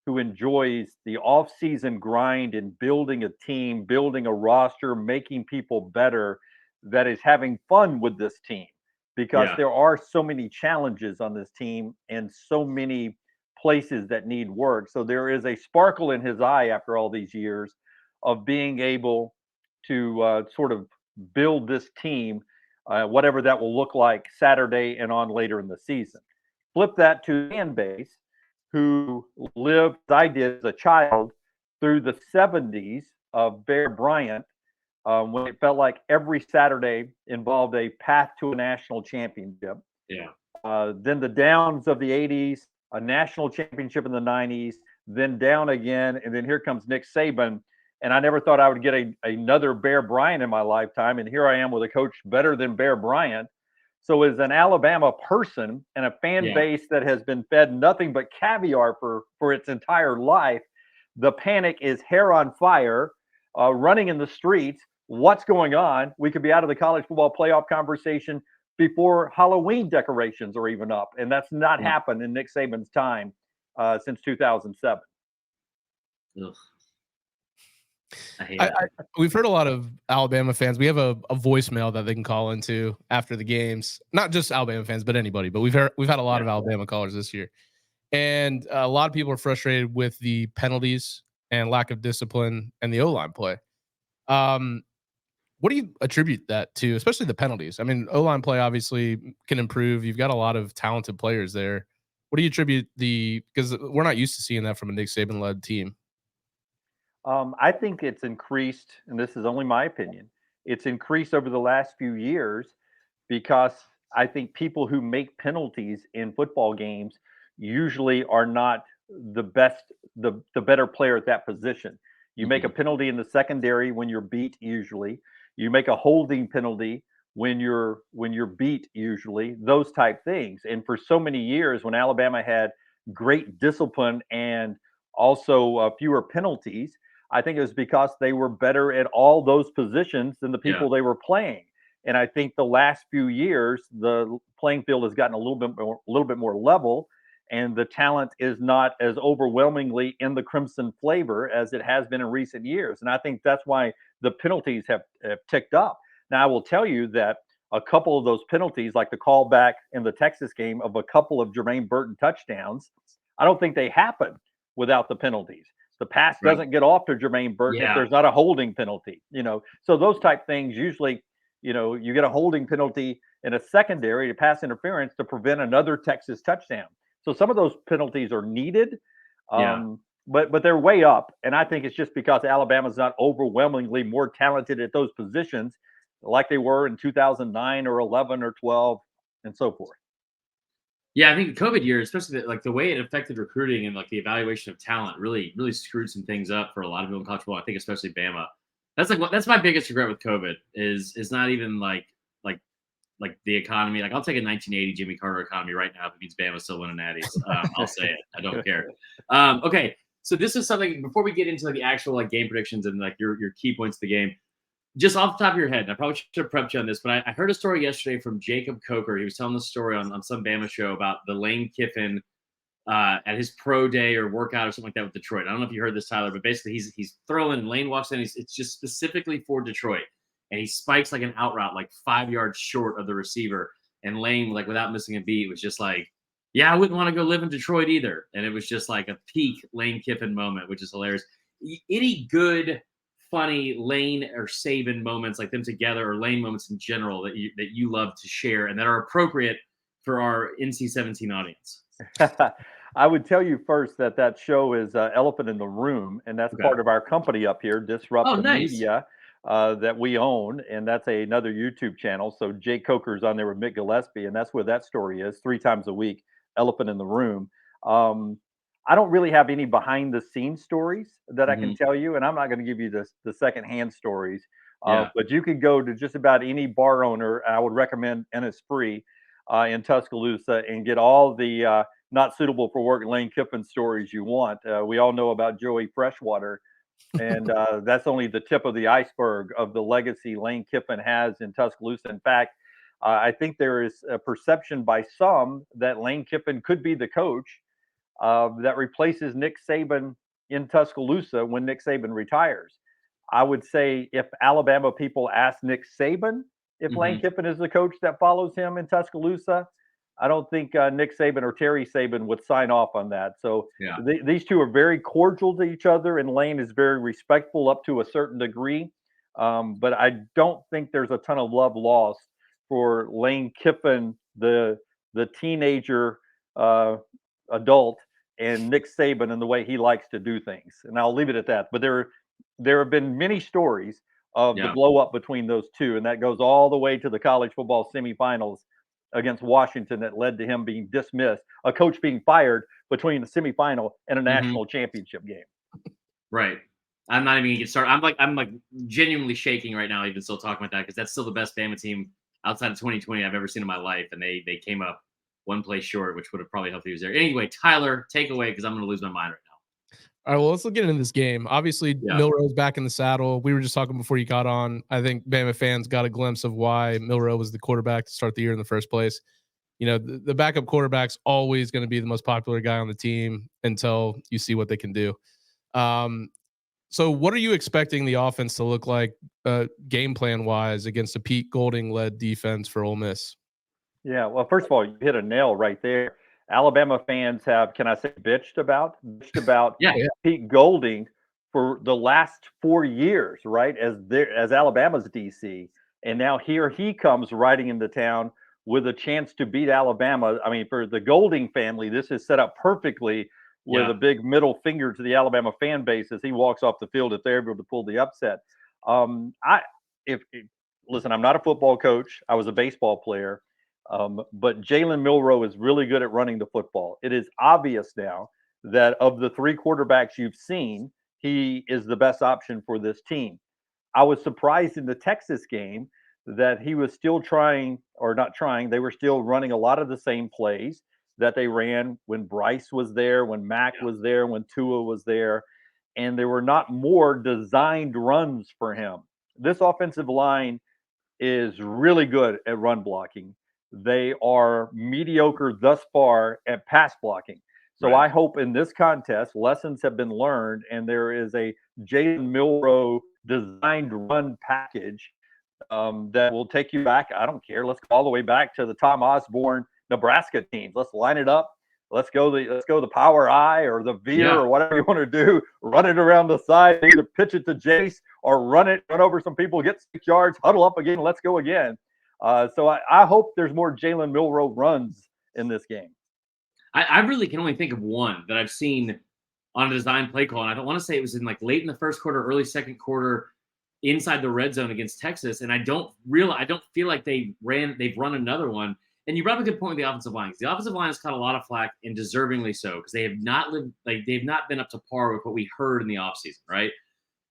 who enjoys the off-season grind and building a team, building a roster, making people better, that is having fun with this team, because there are so many challenges on this team and so many places that need work. So there is a sparkle in his eye after all these years of being able to sort of build this team, whatever that will look like Saturday and on later in the season. Flip that to the fan base, who lived, as I did as a child, through the 70s of Bear Bryant, when it felt like every Saturday involved a path to a national championship. Then the downs of the 80s, a national championship in the 90s, then down again, and then here comes Nick Saban. And I never thought I would get another Bear Bryant in my lifetime. And here I am with a coach better than Bear Bryant. So as an Alabama person and a fan base that has been fed nothing but caviar for its entire life, the panic is hair on fire, running in the streets. What's going on? We could be out of the college football playoff conversation before Halloween decorations are even up. And that's not happened in Nick Saban's time since 2007. Ugh. I hate it. We've heard a lot of Alabama fans. We have a voicemail that they can call into after the games. Not just Alabama fans, but anybody. But we've had a lot of Alabama callers this year, and a lot of people are frustrated with the penalties and lack of discipline and the O-line play. What do you attribute that to, especially the penalties? I mean, O-line play obviously can improve. You've got a lot of talented players there. What do you attribute because we're not used to seeing that from a Nick Saban-led team? I think it's increased, and this is only my opinion, it's increased over the last few years because I think people who make penalties in football games usually are not the better player at that position. You make a penalty in the secondary when you're beat, usually. You make a holding penalty when you're beat, usually, those type things. And for so many years, when Alabama had great discipline and also fewer penalties, I think it was because they were better at all those positions than the people they were playing. And I think the last few years, the playing field has gotten a little bit more level, and the talent is not as overwhelmingly in the crimson flavor as it has been in recent years. And I think that's why the penalties have ticked up. Now, I will tell you that a couple of those penalties, like the callback in the Texas game of a couple of Jermaine Burton touchdowns, I don't think they happen without the penalties. The pass doesn't get off to Jermaine Burton if there's not a holding penalty, So those type things usually you get a holding penalty in a secondary to pass interference to prevent another Texas touchdown. So some of those penalties are needed, but they're way up. And I think it's just because Alabama's not overwhelmingly more talented at those positions like they were in 2009 or 11 or 12 and so forth. Yeah, I think the COVID year, especially the way it affected recruiting and like the evaluation of talent, really screwed some things up for a lot of people in college football. I think especially Bama. That's my biggest regret with COVID is not even like the economy. Like I'll take a 1980 Jimmy Carter economy right now if it means Bama still winning natties. I'll say it. I don't care. Okay, so this is something before we get into the actual game predictions and your key points of the game. Just off the top of your head, and I probably should have prepped you on this, but I heard a story yesterday from Jacob Coker. He was telling the story on some Bama show about the Lane Kiffin at his pro day or workout or something like that with Detroit. I don't know if you heard this, Tyler, but basically he's throwing and Lane walks in. It's just specifically for Detroit. And he spikes like an out route, like 5 yards short of the receiver. And Lane, without missing a beat, was just like, yeah, I wouldn't want to go live in Detroit either. And it was just like a peak Lane Kiffin moment, which is hilarious. Any good funny Lane or Saban moments like them together or Lane moments in general that you love to share and that are appropriate for our NC-17 audience? I would tell you first that show is Elephant in the Room, and that's part of our company up here, Disrupt the Media, that we own, and that's another YouTube channel. So Jake Coker's on there with Mick Gillespie, and that's where that story is 3 times a week, Elephant in the Room. I don't really have any behind the scenes stories that I can tell you, and I'm not going to give you the secondhand stories. But you could go to just about any bar owner. I would recommend Innisfree in Tuscaloosa and get all the not suitable for work Lane Kiffin stories you want. We all know about Joey Freshwater, and that's only the tip of the iceberg of the legacy Lane Kiffin has in Tuscaloosa. In fact, I think there is a perception by some that Lane Kiffin could be the coach that replaces Nick Saban in Tuscaloosa when Nick Saban retires. I would say if Alabama people ask Nick Saban if Lane Kiffin is the coach that follows him in Tuscaloosa, I don't think Nick Saban or Terry Saban would sign off on that. So these two are very cordial to each other, and Lane is very respectful up to a certain degree. But I don't think there's a ton of love lost for Lane Kiffin, the teenager adult, and Nick Saban and the way he likes to do things. And I'll leave it at that. But there have been many stories of the blow up between those two, and that goes all the way to the college football semifinals against Washington that led to him being dismissed, a coach being fired between the semifinal and a national championship game. Right. I'm not even gonna get started. I'm like genuinely shaking right now, even still talking about that, because that's still the best Bama team outside of 2020 I've ever seen in my life, and they came up one play short, which would have probably helped he was there. Anyway, Tyler, take away, because I'm going to lose my mind right now. All right, well, let's get into this game. Obviously, Milroe's back in the saddle. We were just talking before you got on. I think Bama fans got a glimpse of why Milroe was the quarterback to start the year in the first place. You know, the backup quarterback's always going to be the most popular guy on the team until you see what they can do. So what are you expecting the offense to look like game plan-wise against a Pete Golding-led defense for Ole Miss? Yeah, well, first of all, you hit a nail right there. Alabama fans have, can I say, bitched about Pete Golding for the last 4 years, right, as Alabama's DC. And now here he comes riding into town with a chance to beat Alabama. I mean, for the Golding family, this is set up perfectly with a big middle finger to the Alabama fan base as he walks off the field if they're able to pull the upset. Listen, I'm not a football coach. I was a baseball player. But Jalen Milroe is really good at running the football. It is obvious now that of the 3 quarterbacks you've seen, he is the best option for this team. I was surprised in the Texas game that he was still they were still running a lot of the same plays that they ran when Bryce was there, when Mac was there, when Tua was there, and there were not more designed runs for him. This offensive line is really good at run blocking. They are mediocre thus far at pass blocking. So I hope in this contest, lessons have been learned, and there is a Jalen Milroe designed run package that will take you back. I don't care. Let's go all the way back to the Tom Osborne Nebraska teams. Let's line it up. Let's go the power I or the veer or whatever you want to do. Run it around the side, either pitch it to Jace or run over some people, get 6 yards, huddle up again, let's go again. So I hope there's more Jalen Milroe runs in this game. I really can only think of one that I've seen on a design play call, and I don't want to say it was in like late in the first quarter, early second quarter, inside the red zone against Texas. And I don't feel like they've run another one. And you brought up a good point with the offensive line. The offensive line has caught a lot of flack, and deservingly so, because they've not been up to par with what we heard in the offseason, right?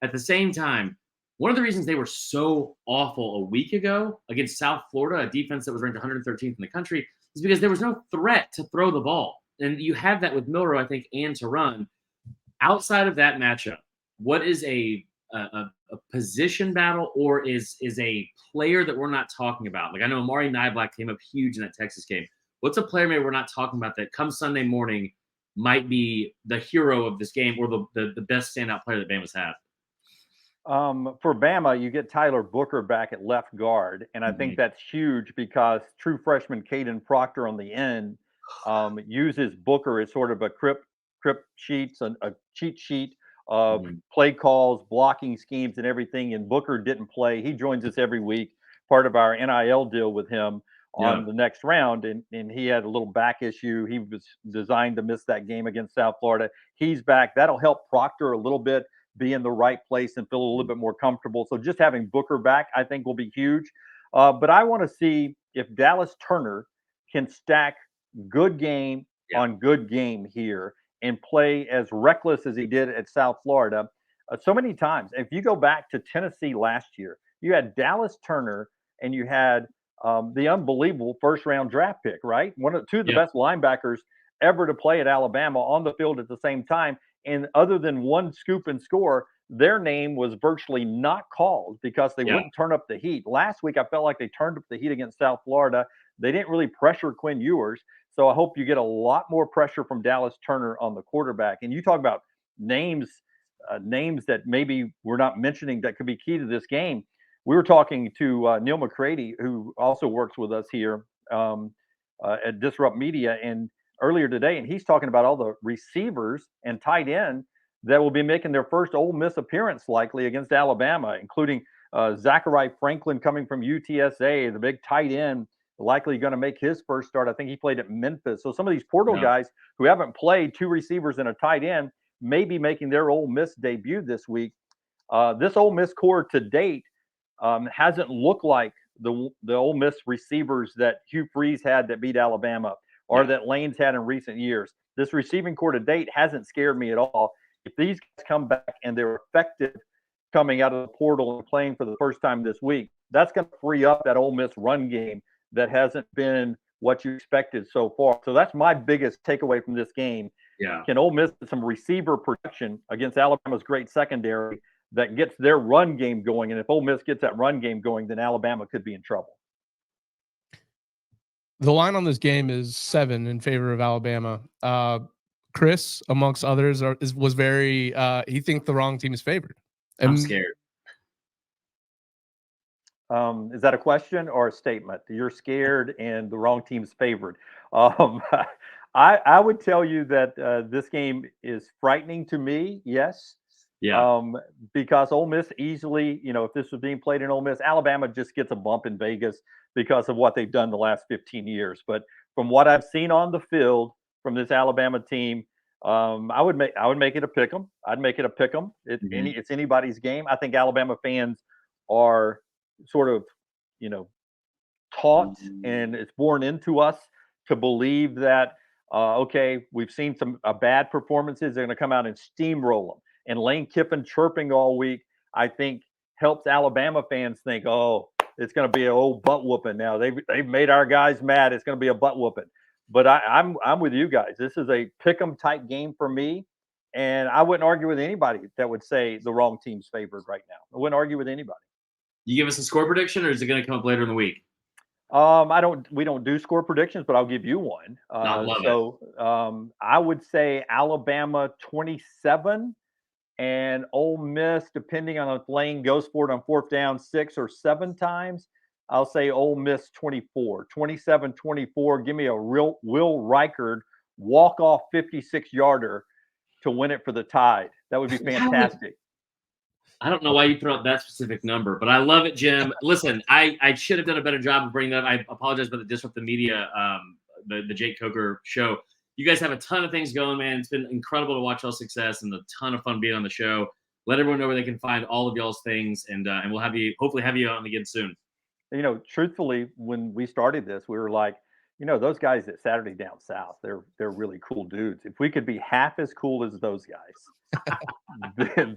At the same time, one of the reasons they were so awful a week ago against South Florida, a defense that was ranked 113th in the country, is because there was no threat to throw the ball. And you have that with Milroe, I think, and to run. Outside of that matchup, what is a position battle, or is a player that we're not talking about? Like, I know Amari Niblack came up huge in that Texas game. What's a player maybe we're not talking about that come Sunday morning might be the hero of this game, or the best standout player that Bama's had? For Bama, you get Tyler Booker back at left guard, and I think that's huge because true freshman Caden Proctor on the end uses Booker as sort of a crypt sheets, a cheat sheet of play calls, blocking schemes, and everything. And Booker didn't play. He joins us every week, part of our NIL deal with him on the next round. And he had a little back issue. He was designed to miss that game against South Florida. He's back. That'll help Proctor a little bit be in the right place and feel a little bit more comfortable. So just having Booker back, I think, will be huge. But I want to see if Dallas Turner can stack good game on good game here and play as reckless as he did at South Florida so many times. If you go back to Tennessee last year, you had Dallas Turner and you had the unbelievable first-round draft pick, right? Two of the best linebackers ever to play at Alabama on the field at the same time. And other than one scoop and score, their name was virtually not called because they wouldn't turn up the heat. Last week, I felt like they turned up the heat against South Florida. They didn't really pressure Quinn Ewers. So I hope you get a lot more pressure from Dallas Turner on the quarterback. And you talk about names that maybe we're not mentioning that could be key to this game. We were talking to Neil McCready, who also works with us here at Disrupt Media, and earlier today, and he's talking about all the receivers and tight end that will be making their first Ole Miss appearance likely against Alabama, including Zachary Franklin coming from UTSA, the big tight end, likely going to make his first start. I think he played at Memphis. So some of these portal guys who haven't played, two receivers and a tight end, may be making their Ole Miss debut this week. This Ole Miss core to date hasn't looked like the Ole Miss receivers that Hugh Freeze had that beat Alabama or that Lane's had in recent years. This receiving core to date hasn't scared me at all. If these guys come back and they're effective coming out of the portal and playing for the first time this week, that's going to free up that Ole Miss run game that hasn't been what you expected so far. So that's my biggest takeaway from this game. Can Ole Miss get some receiver production against Alabama's great secondary that gets their run game going? And if Ole Miss gets that run game going, then Alabama could be in trouble. The line on this game is 7 in favor of Alabama. Chris, amongst others, was very he thinks the wrong team is favored. I'm scared. Is that a question or a statement? You're scared and the wrong team's favored. I would tell you that this game is frightening to me. Yes. Because Ole Miss easily, if this was being played in Ole Miss, Alabama just gets a bump in Vegas because of what they've done the last 15 years. But from what I've seen on the field from this Alabama team, I would make it a pick 'em. I'd make it a pick 'em. It's anybody's game. I think Alabama fans are sort of, taught and it's born into us to believe that, okay, we've seen some bad performances. They're going to come out and steamroll them. And Lane Kiffin chirping all week, I think, helps Alabama fans think, oh, it's going to be an old butt whooping now. They've made our guys mad. It's going to be a butt whooping. But I'm with you guys. This is a pick 'em type game for me. And I wouldn't argue with anybody that would say the wrong team's favored right now. I wouldn't argue with anybody. You give us a score prediction, or is it going to come up later in the week? We don't do score predictions, but I'll give you one. I would say Alabama 27 and Ole Miss, depending on if Lane goes for it on fourth down 6 or 7 times, I'll say Ole Miss 24, 27-24. Give me a real Will Reichard walk-off 56-yarder to win it for the Tide. That would be fantastic. I don't know why you threw out that specific number, but I love it, Jim. Listen, I should have done a better job of bringing that up. I apologize about the Disrupt the Media, the Jake Coker show. You guys have a ton of things going, man. It's been incredible to watch y'all success and a ton of fun being on the show. Let everyone know where they can find all of y'all's things, and we'll hopefully have you on again soon. Truthfully, when we started this, we were like, those guys at Saturday Down South, they're really cool dudes. If we could be half as cool as those guys,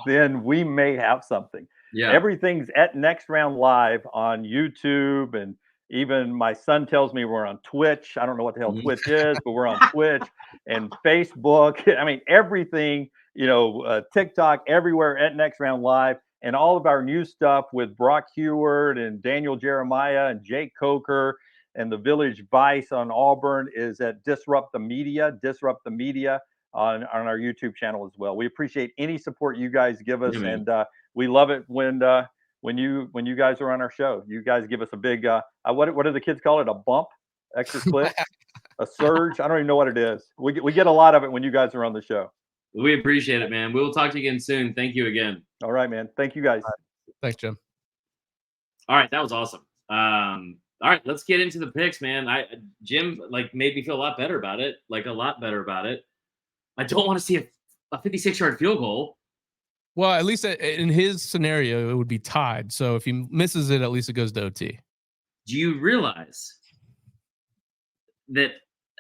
then we may have something. Yeah. Everything's at Next Round Live on YouTube, and even my son tells me we're on Twitch. I don't know what the hell Twitch is, but we're on Twitch and Facebook. I mean, everything, TikTok, everywhere at Next Round Live. And all of our new stuff with Brock Heward and Daniel Jeremiah and Jake Coker and the Village Vice on Auburn is at Disrupt the Media on our YouTube channel as well. We appreciate any support you guys give us, and we love it when you guys are on our show. You guys give us a big what do the kids call it? A bump, extra clicks, a surge. I don't even know what it is. We get a lot of it when you guys are on the show. We appreciate it, man. We'll talk to you again soon. Thank you again. All right, man. Thank you, guys. Thanks, Jim. All right, that was awesome. All right, let's get into the picks, man. Jim made me feel a lot better about it. I don't want to see a 56-yard field goal. Well, at least in his scenario, it would be tied. So if he misses it, at least it goes to OT. Do you realize that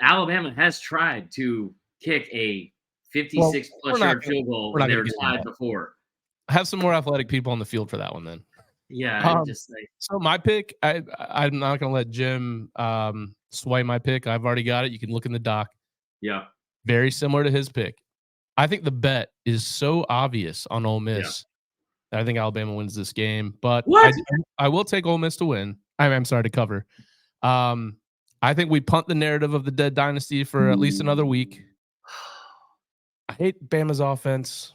Alabama has tried to kick a 56-plus yard field goal when they were tied before? Have some more athletic people on the field for that one, then. Yeah, so my pick, I'm not going to let Jim sway my pick. I've already got it. You can look in the doc. Yeah. Very similar to his pick. I think the bet is so obvious on Ole Miss that I think Alabama wins this game. But I will take Ole Miss to win. I'm sorry, to cover. I think we punt the narrative of the dead dynasty for at least another week. I hate Bama's offense,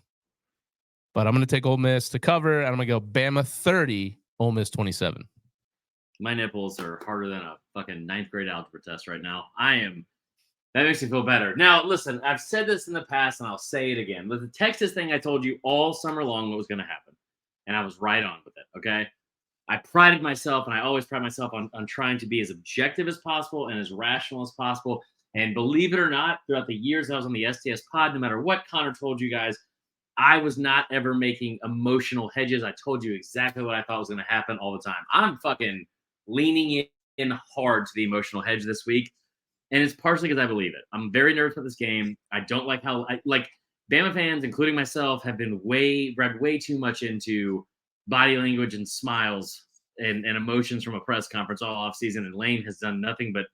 but I'm going to take Ole Miss to cover, and I'm going to go Bama 30, Ole Miss 27. My nipples are harder than a fucking 9th grade algebra test right now. That makes me feel better. Now, listen, I've said this in the past, and I'll say it again. But the Texas thing, I told you all summer long what was going to happen, and I was right on with it, okay? I prided myself, and I always pride myself on trying to be as objective as possible and as rational as possible. And believe it or not, throughout the years I was on the STS pod, no matter what Connor told you guys, I was not ever making emotional hedges. I told you exactly what I thought was going to happen all the time. I'm fucking leaning in hard to the emotional hedge this week. And it's partially because I believe it. I'm very nervous about this game. I don't like how Bama fans, including myself, have been read way too much into body language and smiles and emotions from a press conference all offseason. And Lane has done nothing but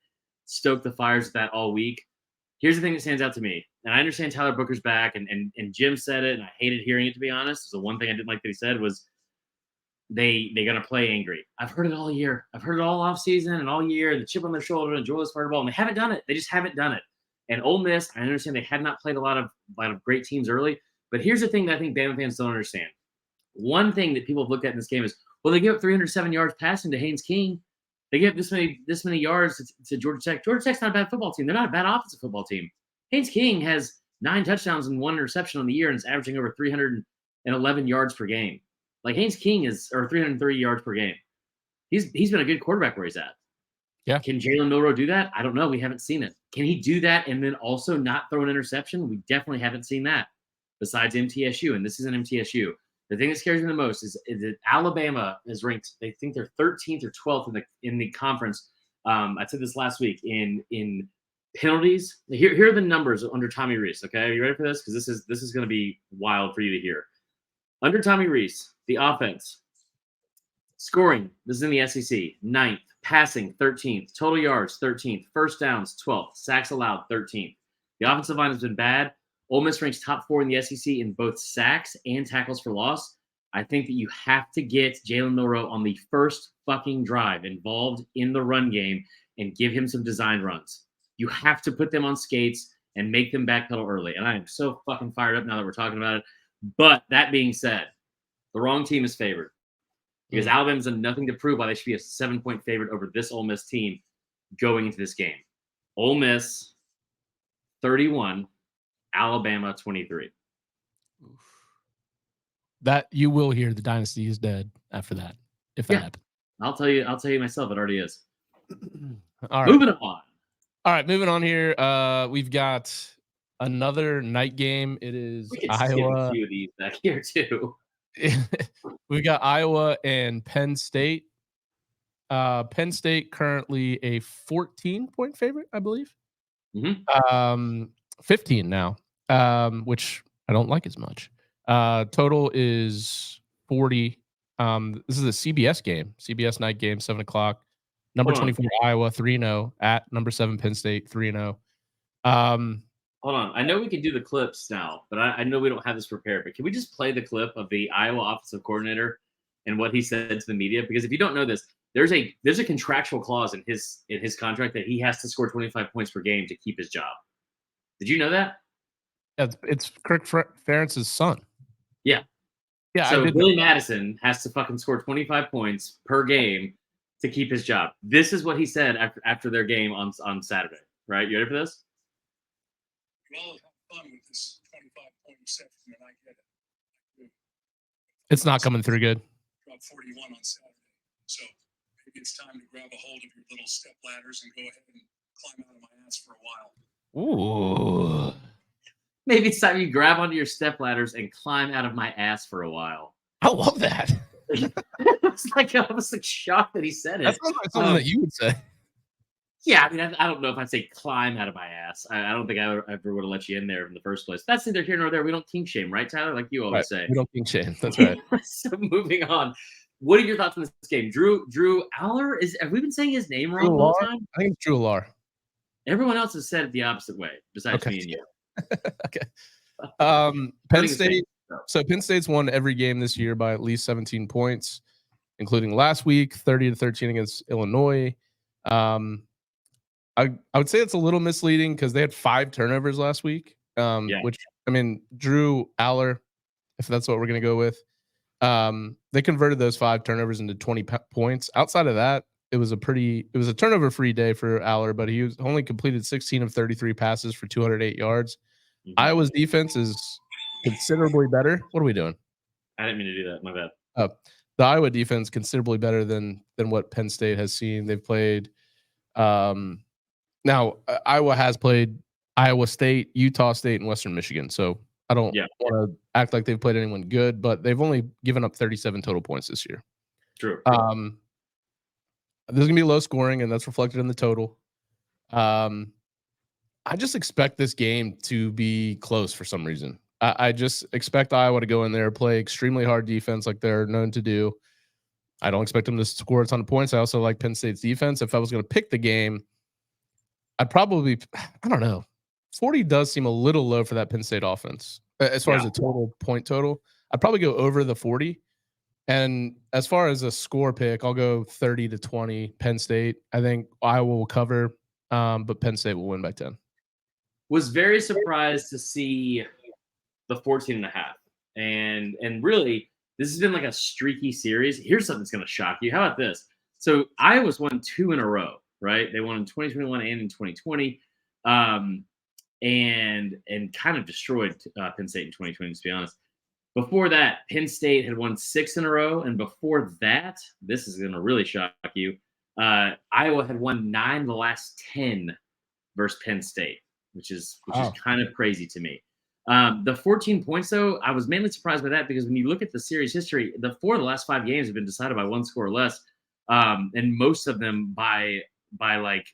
stoke the fires with that all week. Here's the thing that stands out to me. And I understand Tyler Booker's back, and Jim said it, and I hated hearing it, to be honest. So the one thing I didn't like that he said was they're going to play angry. I've heard it all year. I've heard it all offseason and all year, and the chip on their shoulder and joyless part of the ball, and they haven't done it. They just haven't done it. And Ole Miss, I understand they had not played a lot of great teams early, but here's the thing that I think Bama fans don't understand. One thing that people have looked at in this game is, well, they give up 307 yards passing to Haynes King. They give this many yards to Georgia Tech. Georgia Tech's not a bad football team. They're not a bad offensive football team. Haynes King has 9 touchdowns and 1 interception on the year and is averaging over 311 yards per game. Haynes King is 330 yards per game. He's been a good quarterback where he's at. Yeah. Can Jalen Milroe do that? I don't know. We haven't seen it. Can he do that and then also not throw an interception? We definitely haven't seen that besides MTSU, and this is an MTSU. The thing that scares me the most is that Alabama is ranked. They think they're 13th or 12th in the conference. I said this last week in penalties. Here are the numbers under Tommy Rees. Okay, are you ready for this? Because this is going to be wild for you to hear. Under Tommy Rees, the offense scoring. This is in the SEC. 9th, passing 13th, total yards 13th, first downs 12th, sacks allowed 13th. The offensive line has been bad. Ole Miss ranks top 4 in the SEC in both sacks and tackles for loss. I think that you have to get Jalen Milroe on the first fucking drive involved in the run game and give him some design runs. You have to put them on skates and make them backpedal early. And I am so fucking fired up now that we're talking about it. But that being said, the wrong team is favored because Alabama's done nothing to prove why they should be a 7-point favorite over this Ole Miss team going into this game. Ole Miss 31. Alabama 23. That you will hear the dynasty is dead after that, if that happens. I'll tell you myself, it already is. All right. Moving on. All right, moving on here. We've got another night game. It is We can Iowa. skip a few of these back here too. We've got Iowa and Penn State. Penn State currently a 14-point favorite, I believe. 15 now, which I don't like as much. Total is 40. This is a CBS game, CBS night game, 7:00. Number 24 Iowa 3-0 at number 7 Penn State 3-0. Hold on, I know we can do the clips now, but I know we don't have this prepared. But can we just play the clip of the Iowa offensive coordinator and what he said to the media? Because if you don't know this, there's a contractual clause in his contract that he has to score 25 points per game to keep his job. Did you know that? Yeah, it's Kirk Ferentz's son. Yeah. Yeah. So Billy Madison has to fucking score 25 points per game to keep his job. This is what he said after their game on Saturday. Right? You ready for this? You all have fun with this 25-point reception, and I get it. It's not coming through good. Dropped 41 on Saturday. So maybe it's time to grab a hold of your little step ladders and go ahead and climb out of my ass for a while. Ooh. Maybe it's time you grab onto your step ladders and climb out of my ass for a while. I love that. It's like I was like shocked that he said it. That sounds like something that you would say. Yeah, I mean, I don't know if I'd say climb out of my ass. I don't think I ever would have let you in there in the first place. That's neither here nor there. We don't kink shame, right, Tyler? Like you always say. We don't kink shame. That's right. So moving on. What are your thoughts on this game? Drew Aller? Have we been saying his name wrong the whole time? I think it's Drew Aller. Everyone else has said it the opposite way, besides me and you. Okay. Penn State. So Penn State's won every game this year by at least 17 points, including last week, 30-13 against Illinois. I would say it's a little misleading because they had 5 turnovers last week. Which, I mean, Drew Aller, if that's what we're going to go with, they converted those 5 turnovers into 20 points. Outside of that, it was a turnover-free day for Aller, but he only completed 16 of 33 passes for 208 yards. Mm-hmm. Iowa's defense is considerably better. What are we doing? I didn't mean to do that. My bad. The Iowa defense considerably better than what Penn State has seen. They've played. Now Iowa has played Iowa State, Utah State, and Western Michigan. So I don't want to act like they've played anyone good, but they've only given up 37 total points this year. True. There's gonna be low scoring, and that's reflected in the total. I just expect this game to be close for some reason. I just expect Iowa to go in there, play extremely hard defense like they're known to do. I don't expect them to score a ton of points. I also like Penn State's defense. If I was going to pick the game, I'd probably, I don't know. 40 does seem a little low for that Penn State offense. As far as the total point total, I'd probably go over the 40. And as far as a score pick, I'll go 30-20 Penn State. I think Iowa will cover, but Penn State will win by 10. Was very surprised to see the 14.5. And really, this has been like a streaky series. Here's something that's going to shock you. How about this? So Iowa's won 2 in a row, right? They won in 2021 and in 2020, and kind of destroyed Penn State in 2020, to be honest. Before that, Penn State had won 6 in a row, and before that, this is going to really shock you, Iowa had won 9 of the last 10 versus Penn State, which is kind of crazy to me. The 14 points, though, I was mainly surprised by that because when you look at the series history, the 4 of the last 5 games have been decided by 1 score or less, and most of them by like,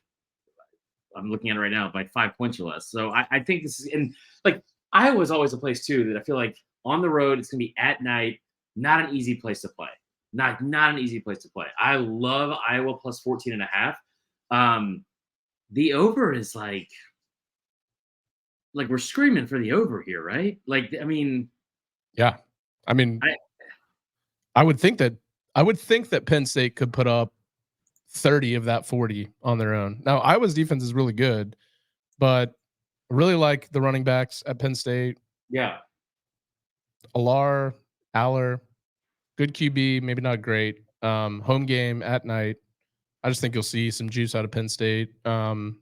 I'm looking at it right now, by 5 points or less. So I think this is, and like Iowa's always a place too that I feel like on the road it's gonna be at night, not an easy place to play. Not an easy place to play. I love Iowa plus 14.5. The over is like we're screaming for the over here, right? Like, I mean, yeah. I mean, I would think that Penn State could put up 30 of that 40 on their own. Now, Iowa's defense is really good, but I really like the running backs at Penn State. Yeah. Aller, good QB, maybe not great. Home game at night. I just think you'll see some juice out of Penn State. We're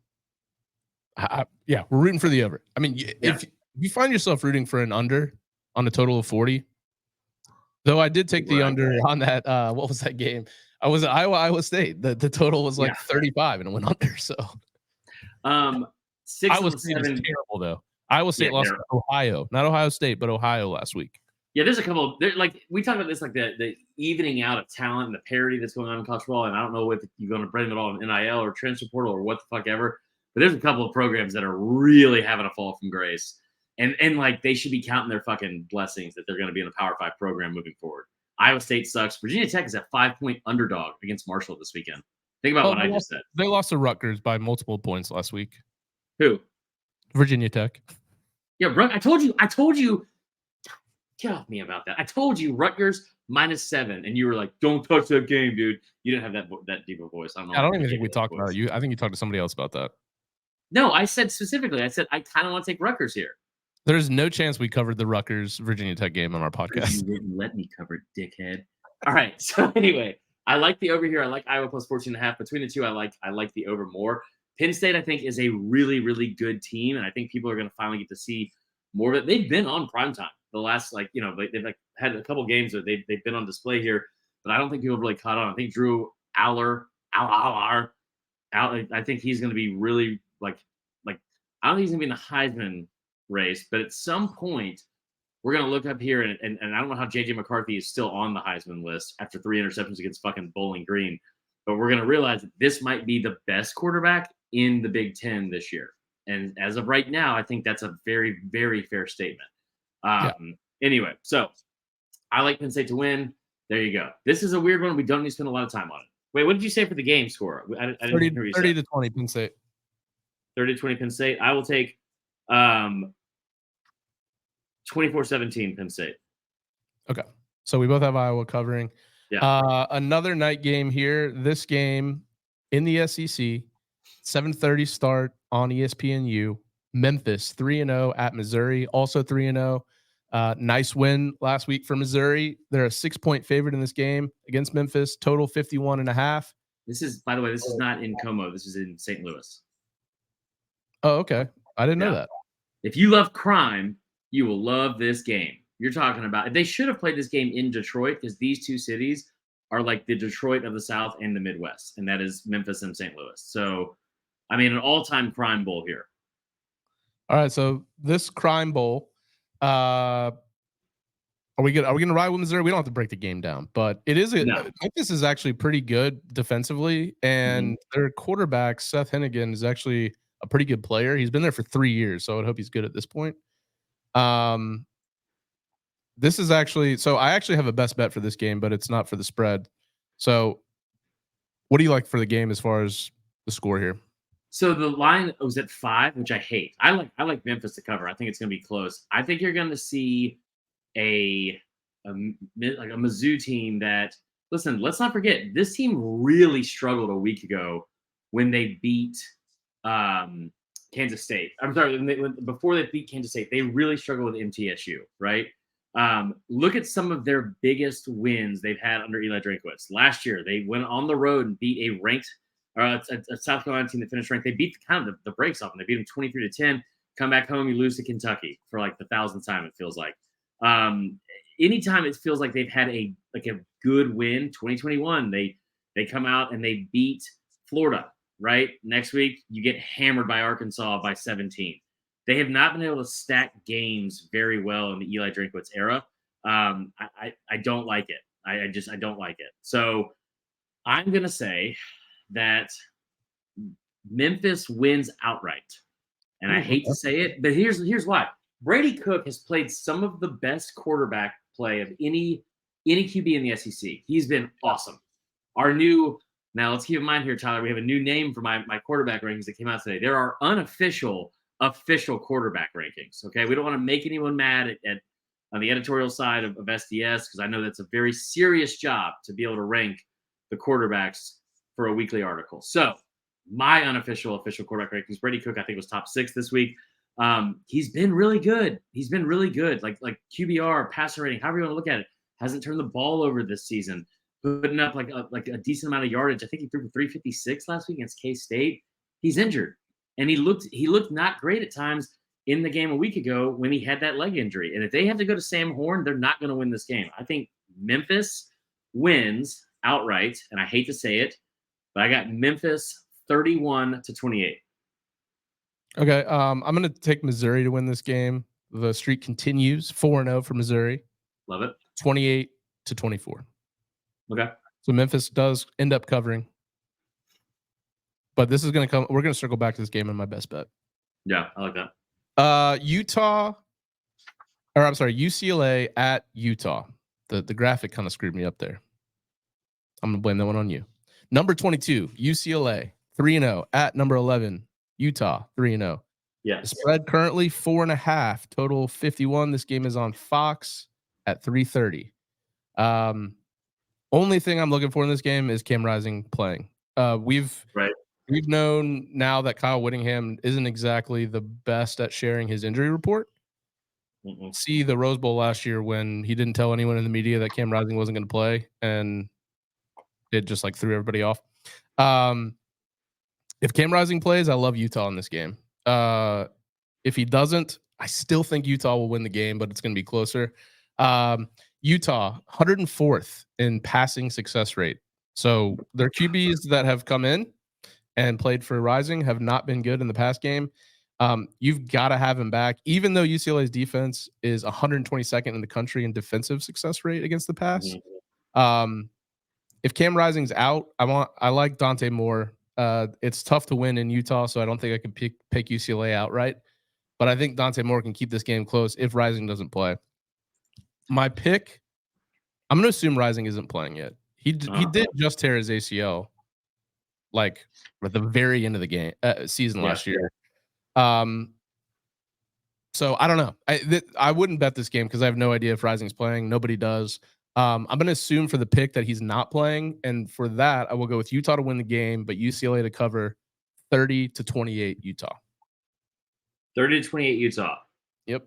rooting for the over. I mean, if you find yourself rooting for an under on a total of 40, Though I did take the Right. under on that. What was that game? I was at Iowa State. The total was like 35 and it went under. So 6 Iowa of the State is 7. terrible though. Iowa State Yeah, lost they're- to Ohio, not Ohio State, but Ohio last week. Yeah, there's a couple. Like we talk about this, like the evening out of talent and the parity that's going on in college football. And I don't know if you're going to blame it all on NIL or transfer portal or what the fuck ever. But there's a couple of programs that are really having a fall from grace, and like they should be counting their fucking blessings that they're going to be in a Power 5 program moving forward. Iowa State sucks. Virginia Tech is a 5-point underdog against Marshall this weekend. Think about what I just said. They lost to Rutgers by multiple points last week. Who? Virginia Tech. Yeah, I told you. Get off me about that. I told you Rutgers -7, and you were like, "Don't touch that game, dude." You didn't have that deep of a voice. I don't even think we talked about you. I think you talked to somebody else about that. No, I said specifically. I said I kind of want to take Rutgers here. There's no chance we covered the Rutgers Virginia Tech game on our podcast. You didn't let me cover it, dickhead. All right. So anyway, I like the over here. I like Iowa plus 14.5. Between the two, I like the over more. Penn State, I think, is a really, really good team, and I think people are going to finally get to see more of it. They've been on primetime the last, they've like had a couple games where they've been on display here, but I don't think people really caught on. I think Drew Aller, I think he's going to be really I don't think he's going to be in the Heisman race, but at some point we're going to look up here and I don't know how JJ McCarthy is still on the Heisman list after 3 interceptions against fucking Bowling Green, but we're going to realize that this might be the best quarterback in the Big Ten this year. And as of right now, I think that's a very, very fair statement. Anyway, so I like Penn State to win. There you go. This is a weird one. We don't need to spend a lot of time on it. Wait, what did you say for the game score? I didn't hear you 30 say. to 20 Penn State. 30-20 Penn State. I will take 24-17 Penn State. Okay. So we both have Iowa covering. Yeah. Another night game here. This game in the SEC, 7:30 start on ESPNU. Memphis 3-0 at Missouri, also 3-0. Nice win last week for Missouri. They're a 6-point favorite in this game against Memphis. Total 51.5. This is, by the way, this is not in Como. This is in St. Louis. Oh, okay. I didn't know that. If you love crime, you will love this game. You're talking about, they should have played this game in Detroit because these two cities are like the Detroit of the South and the Midwest, and that is Memphis and St. Louis. So, I mean, an all-time crime bowl here. All right, so this crime bowl, are we gonna ride with Missouri? We don't have to break the game down, but it is Memphis is actually pretty good defensively, and their quarterback Seth Hennigan is actually a pretty good player. He's been there for 3 years, so I would hope he's good at this point. This is actually, so I actually have a best bet for this game, but it's not for the spread. So, what do you like for the game as far as the score here? So the line was at 5, which I hate. I like Memphis to cover. I think it's going to be close. I think you're going to see a Mizzou team that, listen, let's not forget, this team really struggled a week ago when they beat Kansas State. I'm sorry, before they beat Kansas State, they really struggled with MTSU, right? Look at some of their biggest wins they've had under Eli Drinkwitz. Last year, they went on the road and beat a ranked a South Carolina team that finished ranked. They beat the brakes off them. They beat them 23-10. Come back home, you lose to Kentucky for like the 1,000th time. It feels like. Anytime it feels like they've had a good win. 2021, they come out and they beat Florida. Right, next week you get hammered by Arkansas by 17. They have not been able to stack games very well in the Eli Drinkwitz era. I don't like it. I don't like it. So I'm gonna say that Memphis wins outright. And I hate to say it, but here's why. Brady Cook has played some of the best quarterback play of any QB in the SEC. He's been awesome. Now let's keep in mind here, Tyler, we have a new name for my quarterback rankings that came out today. There are unofficial quarterback rankings. Okay. We don't want to make anyone mad on the editorial side of SDS, because I know that's a very serious job to be able to rank the quarterbacks for a weekly article. So my official quarterback rankings, Brady Cook, I think was top 6 this week. He's been really good. Like QBR, passer rating, however you want to look at it, hasn't turned the ball over this season, putting up like a decent amount of yardage. I think he threw for 356 last week against K-State. He's injured, and he looked not great at times in the game a week ago when he had that leg injury. And if they have to go to Sam Horn, they're not going to win this game. I think Memphis wins outright, and I hate to say it, but I got Memphis 31-28. Okay. I'm going to take Missouri to win this game. The streak continues 4-0 for Missouri. Love it. 28-24. Okay. So Memphis does end up covering. But this is going to come. We're going to circle back to this game in my best bet. Yeah, I like that. UCLA at Utah. The graphic kind of screwed me up there. I'm going to blame that one on you. Number 22, UCLA, 3-0 at number 11, Utah, 3-0. Yes. The spread currently 4.5, total 51. This game is on Fox at 3:30. Only thing I'm looking for in this game is Cam Rising playing. We've known now that Kyle Whittingham isn't exactly the best at sharing his injury report. See the Rose Bowl last year when he didn't tell anyone in the media that Cam Rising wasn't going to play, and it just like threw everybody off. If Cam Rising plays, I love Utah in this game. If he doesn't, I still think Utah will win the game, but it's going to be closer. Utah, 104th in passing success rate. So their QBs that have come in and played for Rising have not been good in the past game. You've got to have him back, even though UCLA's defense is 122nd in the country in defensive success rate against the pass. If Cam Rising's out, I like Dante Moore. It's tough to win in Utah, so I don't think I can pick UCLA outright. But I think Dante Moore can keep this game close if Rising doesn't play. My pick, I'm going to assume Rising isn't playing yet. He did just tear his ACL, like at the very end of the game season last year. So I don't know. I wouldn't bet this game because I have no idea if Rising's playing. Nobody does. I'm going to assume for the pick that he's not playing, and for that, I will go with Utah to win the game, but UCLA to cover 30-28 Utah. 30-28 Utah. Yep.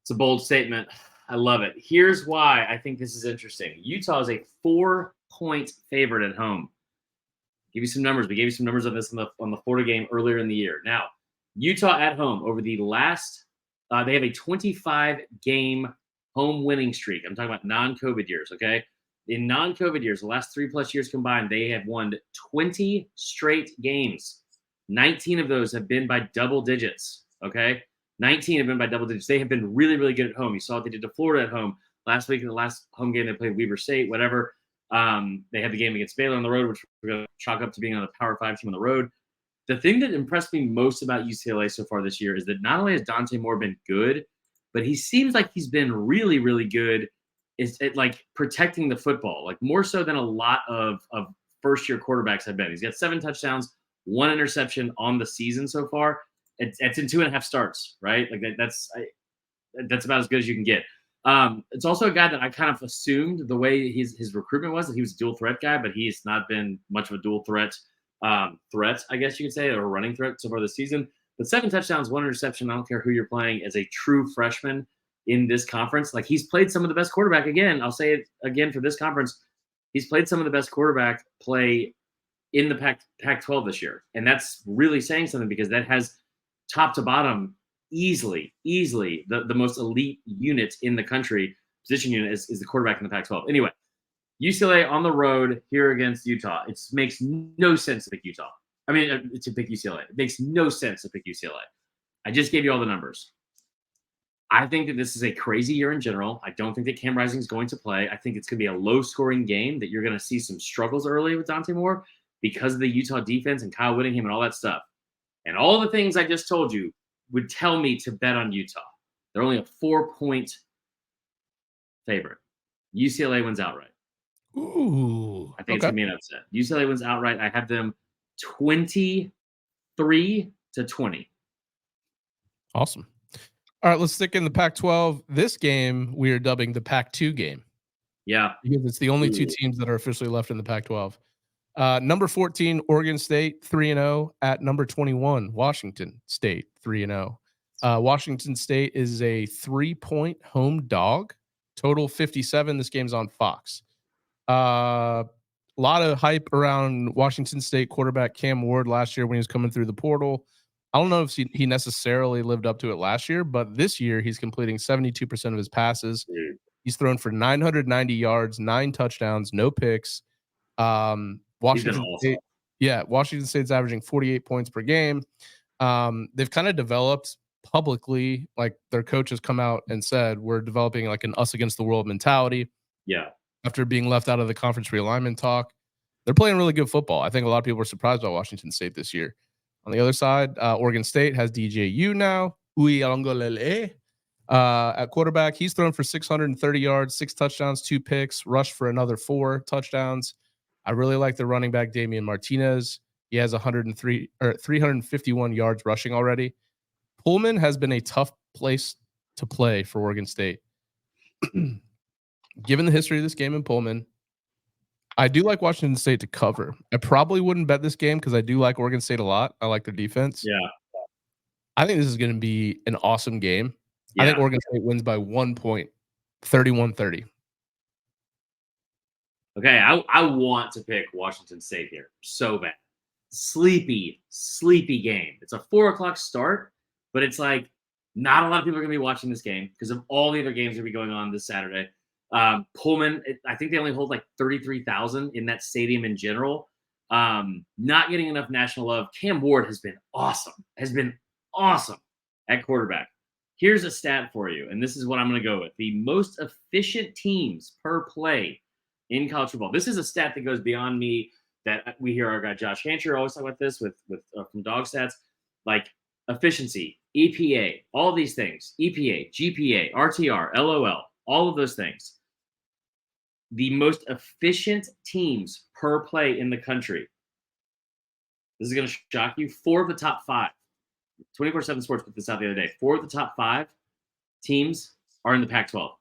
It's a bold statement. I love it. Here's why I think this is interesting. Utah is a 4-point favorite at home. Give you some numbers. We gave you some numbers on this on the Florida game earlier in the year. Now, Utah at home over the last, they have a 25-game home winning streak. I'm talking about non-COVID years, okay? In non-COVID years, the last 3+ years combined, they have won 20 straight games. 19 of those have been by double digits, okay? 19 have been by double digits. They have been really, really good at home. You saw what they did to Florida at home. Last week in the last home game, they played Weber State, whatever. They had the game against Baylor on the road, which we're going to chalk up to being on a Power 5 team on the road. The thing that impressed me most about UCLA so far this year is that not only has Dante Moore been good, but he seems like he's been really, really good at like protecting the football, like more so than a lot of first-year quarterbacks have been. He's got 7 touchdowns, 1 interception on the season so far. It's in 2.5 starts, right? Like that's about as good as you can get. It's also a guy that I kind of assumed the way his recruitment was that he was a dual threat guy, but he's not been much of a dual threat, I guess you could say, or a running threat so far this season. But 7 touchdowns, 1 interception. I don't care who you're playing as a true freshman in this conference. Like he's played some of the best quarterback. Again, I'll say it again for this conference. He's played some of the best quarterback play in the Pac-12 this year. And that's really saying something because that has top to bottom easily the most elite unit in the country, position unit is the quarterback in the Pac-12. Anyway, UCLA on the road here against Utah. It makes no sense to pick Utah. I mean, to pick UCLA. It makes no sense to pick UCLA. I just gave you all the numbers. I think that this is a crazy year in general. I don't think that Cam Rising is going to play. I think it's going to be a low-scoring game that you're going to see some struggles early with Dante Moore because of the Utah defense and Kyle Whittingham and all that stuff. And all the things I just told you would tell me to bet on Utah. They're only a 4-point favorite. UCLA wins outright. Ooh. I think it's going to be an upset. UCLA wins outright. I have them 23-20. Awesome. All right, let's stick in the Pac-12. This game we are dubbing the Pac-2 game. Yeah. Because it's the only 2 teams that are officially left in the Pac-12. Number 14, Oregon State, 3-0 at number 21, Washington State, 3-0. Washington State is a 3-point home dog, total 57. This game's on Fox. A lot of hype around Washington State quarterback Cam Ward last year when he was coming through the portal. I don't know if he necessarily lived up to it last year, but this year he's completing 72% of his passes. He's thrown for 990 yards, 9 touchdowns, no picks. Washington State, Washington State's averaging 48 points per game. They've kind of developed publicly, like their coach has come out and said, we're developing like an us against the world mentality. Yeah. After being left out of the conference realignment talk, they're playing really good football. I think a lot of people were surprised by Washington State this year. On the other side, Oregon State has DJU now. At quarterback, he's thrown for 630 yards, 6 touchdowns, 2 picks, rushed for another 4 touchdowns. I really like the running back Damian Martinez. He has 351 yards rushing already. Pullman has been a tough place to play for Oregon State. Given the history of this game in Pullman, I do like Washington State to cover. I probably wouldn't bet this game because I do like Oregon State a lot. I like their defense. Yeah. I think this is going to be an awesome game. Yeah. I think Oregon State wins by 1 point, 31-30. Okay, I want to pick Washington State here so bad. Sleepy game. It's a 4:00 start, but it's like not a lot of people are going to be watching this game because of all the other games that will be going on this Saturday. Pullman, I think they only hold like 33,000 in that stadium in general. Not getting enough national love. Cam Ward has been awesome at quarterback. Here's a stat for you, and this is what I'm going to go with. The most efficient teams per play in college football. This is a stat that goes beyond me that we hear our guy Josh Hancher always talk about this with from Dog Stats, like efficiency, EPA, all these things, EPA, GPA, RTR, LOL, all of those things. The most efficient teams per play in the country. This is going to shock you. 4 of the top 5. 24/7 Sports put this out the other day. 4 of the top 5 teams are in the Pac-12.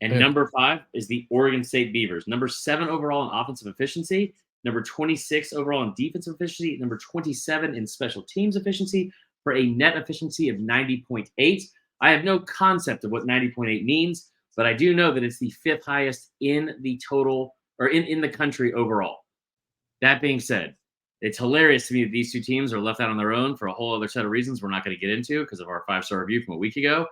And number 5 is the Oregon State Beavers. Number 7 overall in offensive efficiency. Number 26 overall in defensive efficiency. Number 27 in special teams efficiency for a net efficiency of 90.8. I have no concept of what 90.8 means, but I do know that it's the 5th highest in the total or in the country overall. That being said, it's hilarious to me that these 2 teams are left out on their own for a whole other set of reasons we're not going to get into because of our 5-star review from a week ago.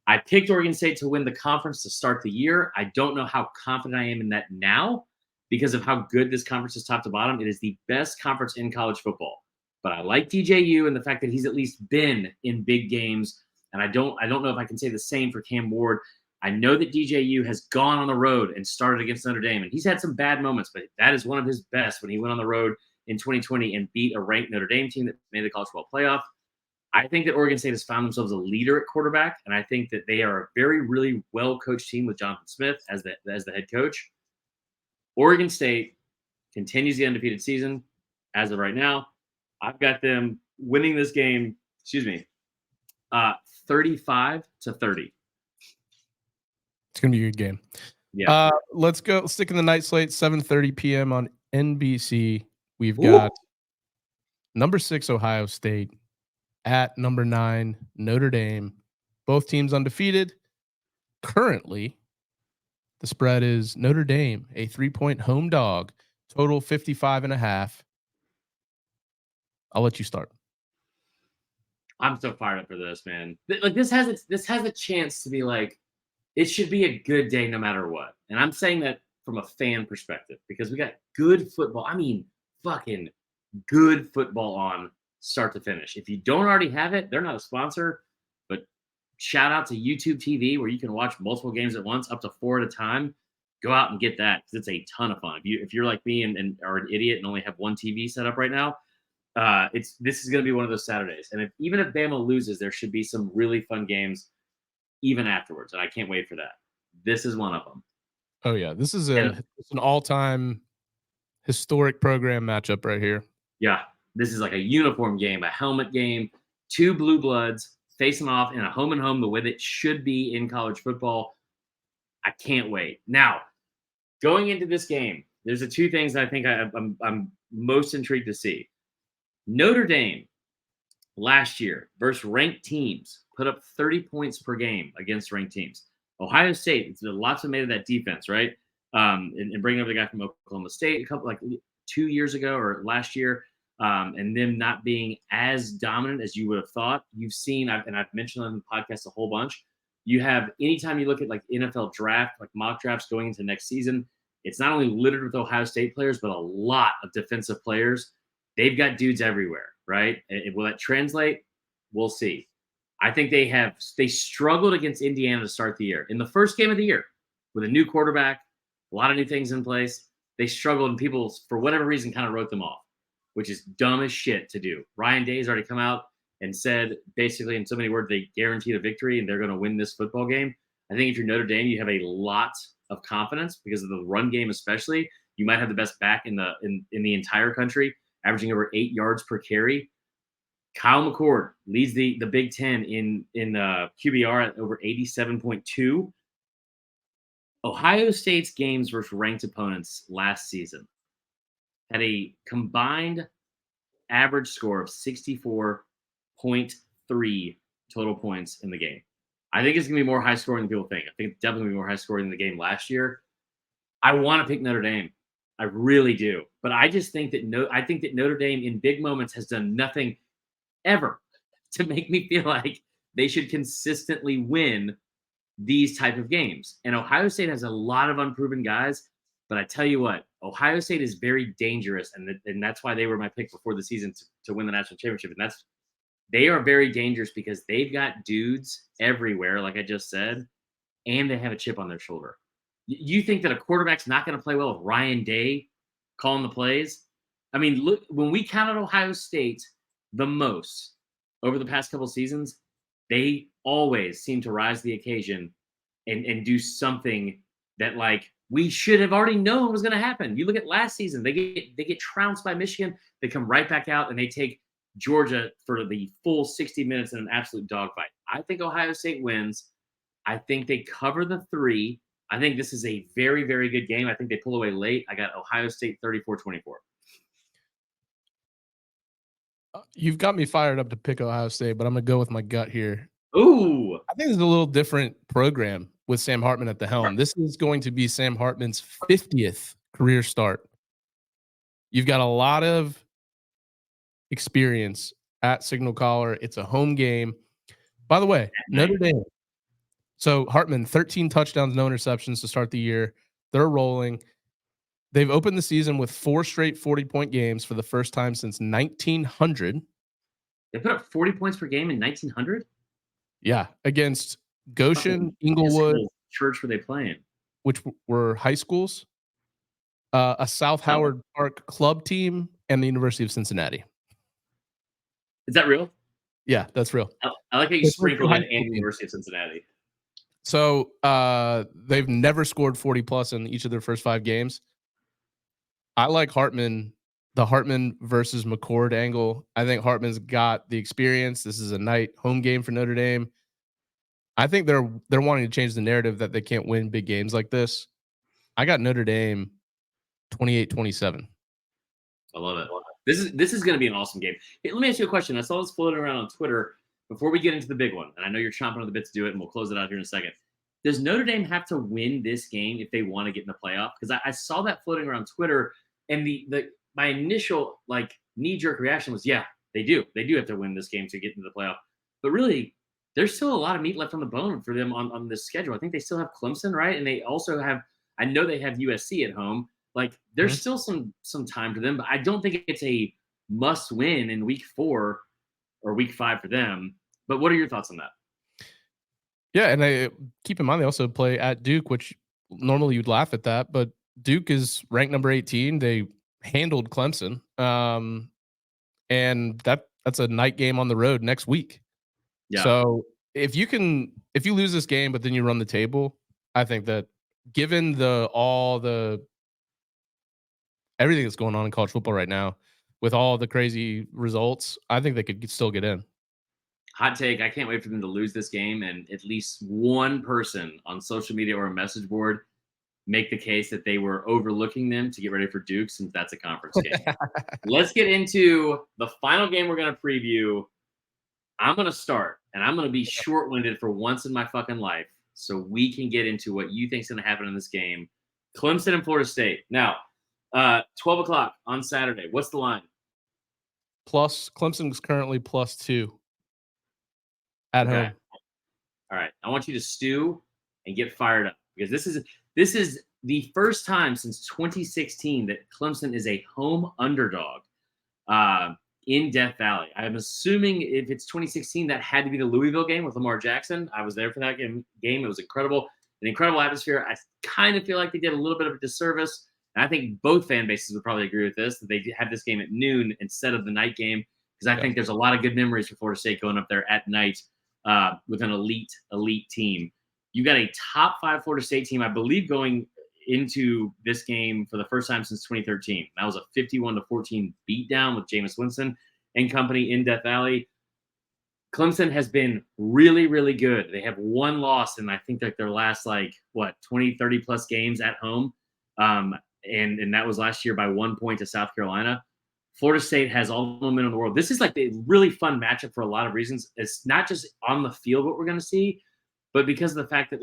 I picked Oregon State to win the conference to start the year. I don't know how confident I am in that now because of how good this conference is top to bottom. It is the best conference in college football. But I like DJU and the fact that he's at least been in big games. And I don't know if I can say the same for Cam Ward. I know that DJU has gone on the road and started against Notre Dame. And he's had some bad moments, but that is one of his best when he went on the road in 2020 and beat a ranked Notre Dame team that made the college football playoff. I think that Oregon State has found themselves a leader at quarterback, and I think that they are a very, really well-coached team with Jonathan Smith as the head coach. Oregon State continues the undefeated season as of right now. I've got them winning this game, 35-30. It's going to be a good game. Yeah. Let's go. Stick in the night slate, 7:30 p.m. on NBC. We've got number 6 Ohio State at number 9 Notre Dame. Both teams undefeated. Currently, the spread is Notre Dame, a 3-point home dog, total 55.5. I'll let you start. I'm so fired up for this, man. Like this has a chance to be like, it should be a good day no matter what. And I'm saying that from a fan perspective because we got good football. I mean, fucking good football on start to finish. If you don't already have it, they're not a sponsor, but shout out to YouTube TV where you can watch multiple games at once, up to 4 at a time. Go out and get that because it's a ton of fun. If you're like me and are an idiot and only have one TV set up right now, this is going to be one of those Saturdays. And even if Bama loses, there should be some really fun games even afterwards, and I can't wait for that. This is one of them. Oh yeah, this is it's an all-time historic program matchup right here. Yeah, this is like a uniform game, a helmet game, 2 blue bloods facing off in a home and home the way that it should be in college football. I can't wait. Now, going into this game, there's the 2 things that I think I'm most intrigued to see. Notre Dame last year versus ranked teams put up 30 points per game against ranked teams. Ohio State, it's lots of made of that defense, right? And bringing over the guy from Oklahoma State a couple 2 years ago or last year, and them not being as dominant as you would have thought. You've seen, and I've mentioned on the podcast a whole bunch, You have anytime you look at like NFL draft, like mock drafts going into next season, it's not only littered with Ohio State players, but a lot of defensive players. They've got dudes everywhere, right? And will that translate? We'll see. I think they struggled against Indiana to start the year. In the first game of the year, with a new quarterback, a lot of new things in place, they struggled, and people, for whatever reason, kind of wrote them off, which is dumb as shit to do. Ryan Day's already come out and said, basically, in so many words, they guaranteed a victory and they're going to win this football game. I think if you're Notre Dame, you have a lot of confidence because of the run game, especially. You might have the best back in the entire country, averaging over 8 yards per carry. Kyle McCord leads the Big Ten in QBR at over 87.2. Ohio State's games versus ranked opponents last season had a combined average score of 64.3 total points in the game. I think it's going to be more high scoring than people think. I think it's definitely going to be more high scoring than the game last year. I want to pick Notre Dame. I really do. But I just think that Notre Dame in big moments has done nothing ever to make me feel like they should consistently win these type of games. And Ohio State has a lot of unproven guys, but I tell you what, Ohio State is very dangerous, and that's why they were my pick before the season to win the national championship. And they are very dangerous because they've got dudes everywhere, like I just said, and they have a chip on their shoulder. You think that a quarterback's not going to play well with Ryan Day calling the plays? I mean, look, when we counted Ohio State the most over the past couple seasons, they always seem to rise to the occasion and do something that, like, we should have already known was going to happen. You look at last season, they get trounced by Michigan. They come right back out and they take Georgia for the full 60 minutes in an absolute dogfight. I think Ohio State wins. I think they cover the 3. I think this is a very, very good game. I think they pull away late. I got Ohio State 34-24. You've got me fired up to pick Ohio State, but I'm going to go with my gut here. Ooh. I think it's a little different program with Sam Hartman at the helm. This is going to be Sam Hartman's 50th career start. You've got a lot of experience at Signal Caller. It's a home game. By the way, Notre Dame. So Hartman, 13 touchdowns, no interceptions to start the year. They're rolling. They've opened the season with 4 straight 40-point games for the first time since 1900. They put up 40 points per game in 1900? Yeah, against Goshen, Inglewood. Church were they playing? Which were high schools, a South Howard Park club team, and the University of Cincinnati. Is that real? Yeah, that's real. I like how you sprinkled in and University of Cincinnati. So they've never scored 40-plus in each of their first 5 games. I like Hartman, the Hartman versus McCord angle. I think Hartman's got the experience. This is a night home game for Notre Dame. I think they're wanting to change the narrative that they can't win big games like this. I got Notre Dame 28-27. I love it. This is going to be an awesome game. Hey, let me ask you a question. I saw this floating around on Twitter before we get into the big one, and I know you're chomping on the bit to do it, and we'll close it out here in a second. Does Notre Dame have to win this game if they want to get in the playoff? Because I saw that floating around Twitter, and my initial knee-jerk reaction was, yeah, they do. They do have to win this game to get into the playoff. But really, there's still a lot of meat left on the bone for them on this schedule. I think they still have Clemson, right? And they also have, I know they have USC at home. There's still some time for them, but I don't think it's a must win in week 4 or week 5 for them. But what are your thoughts on that? Yeah, and I keep in mind they also play at Duke, which normally you'd laugh at that, but Duke is ranked number 18. They handled Clemson, and that's a night game on the road next week. Yeah. So if you lose this game, but then you run the table, I think that given everything that's going on in college football right now, with all the crazy results, I think they could still get in. Hot take. I can't wait for them to lose this game and at least one person on social media or a message board make the case that they were overlooking them to get ready for Duke, since that's a conference game. Let's get into the final game we're going to preview. I'm going to start, and I'm going to be short-winded for once in my fucking life so we can get into what you think is going to happen in this game. Clemson and Florida State. Now, 12 o'clock on Saturday. What's the line? Clemson's currently +2 at home. All right. I want you to stew and get fired up because this is the first time since 2016 that Clemson is a home underdog in Death Valley. I'm assuming if it's 2016, that had to be the Louisville game with Lamar Jackson. I was there for that game. It was incredible. An incredible atmosphere. I kind of feel like they did a little bit of a disservice. And I think both fan bases would probably agree with this, that they had this game at noon instead of the night game, because I think there's a lot of good memories for Florida State going up there at night with an elite team. You got a top 5 Florida State team, I believe, going into this game for the first time since 2013. That was a 51-14 beatdown with Jameis Winston and company in Death Valley. Clemson has been really, really good. They have one loss in, I think, their last 20, 30 plus games at home. And that was last year by 1 point to South Carolina. Florida State has all the momentum in the world. This is a really fun matchup for a lot of reasons. It's not just on the field what we're going to see, but because of the fact that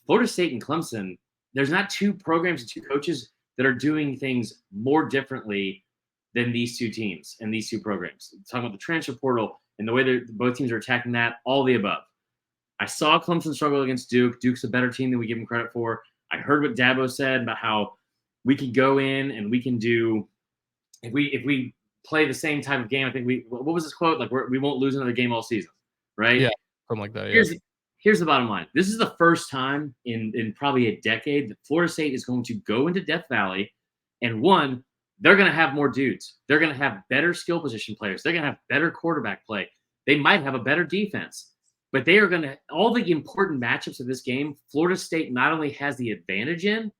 Florida State and Clemson, there's not two programs and two coaches that are doing things more differently than these two teams and these two programs. Talking about the transfer portal and the way that both teams are attacking that, all the above. I saw Clemson struggle against Duke. Duke's a better team than we give them credit for. I heard what Dabo said about how we can go in and we can do if we play the same type of game. I think what was his quote? We won't lose another game all season, right? Yeah, something like that. Yeah. Here's the bottom line. This is the first time in probably a decade that Florida State is going to go into Death Valley, and one, they're going to have more dudes. They're going to have better skill position players. They're going to have better quarterback play. They might have a better defense, but they are going to all the important matchups of this game. Florida State not only has the advantage in,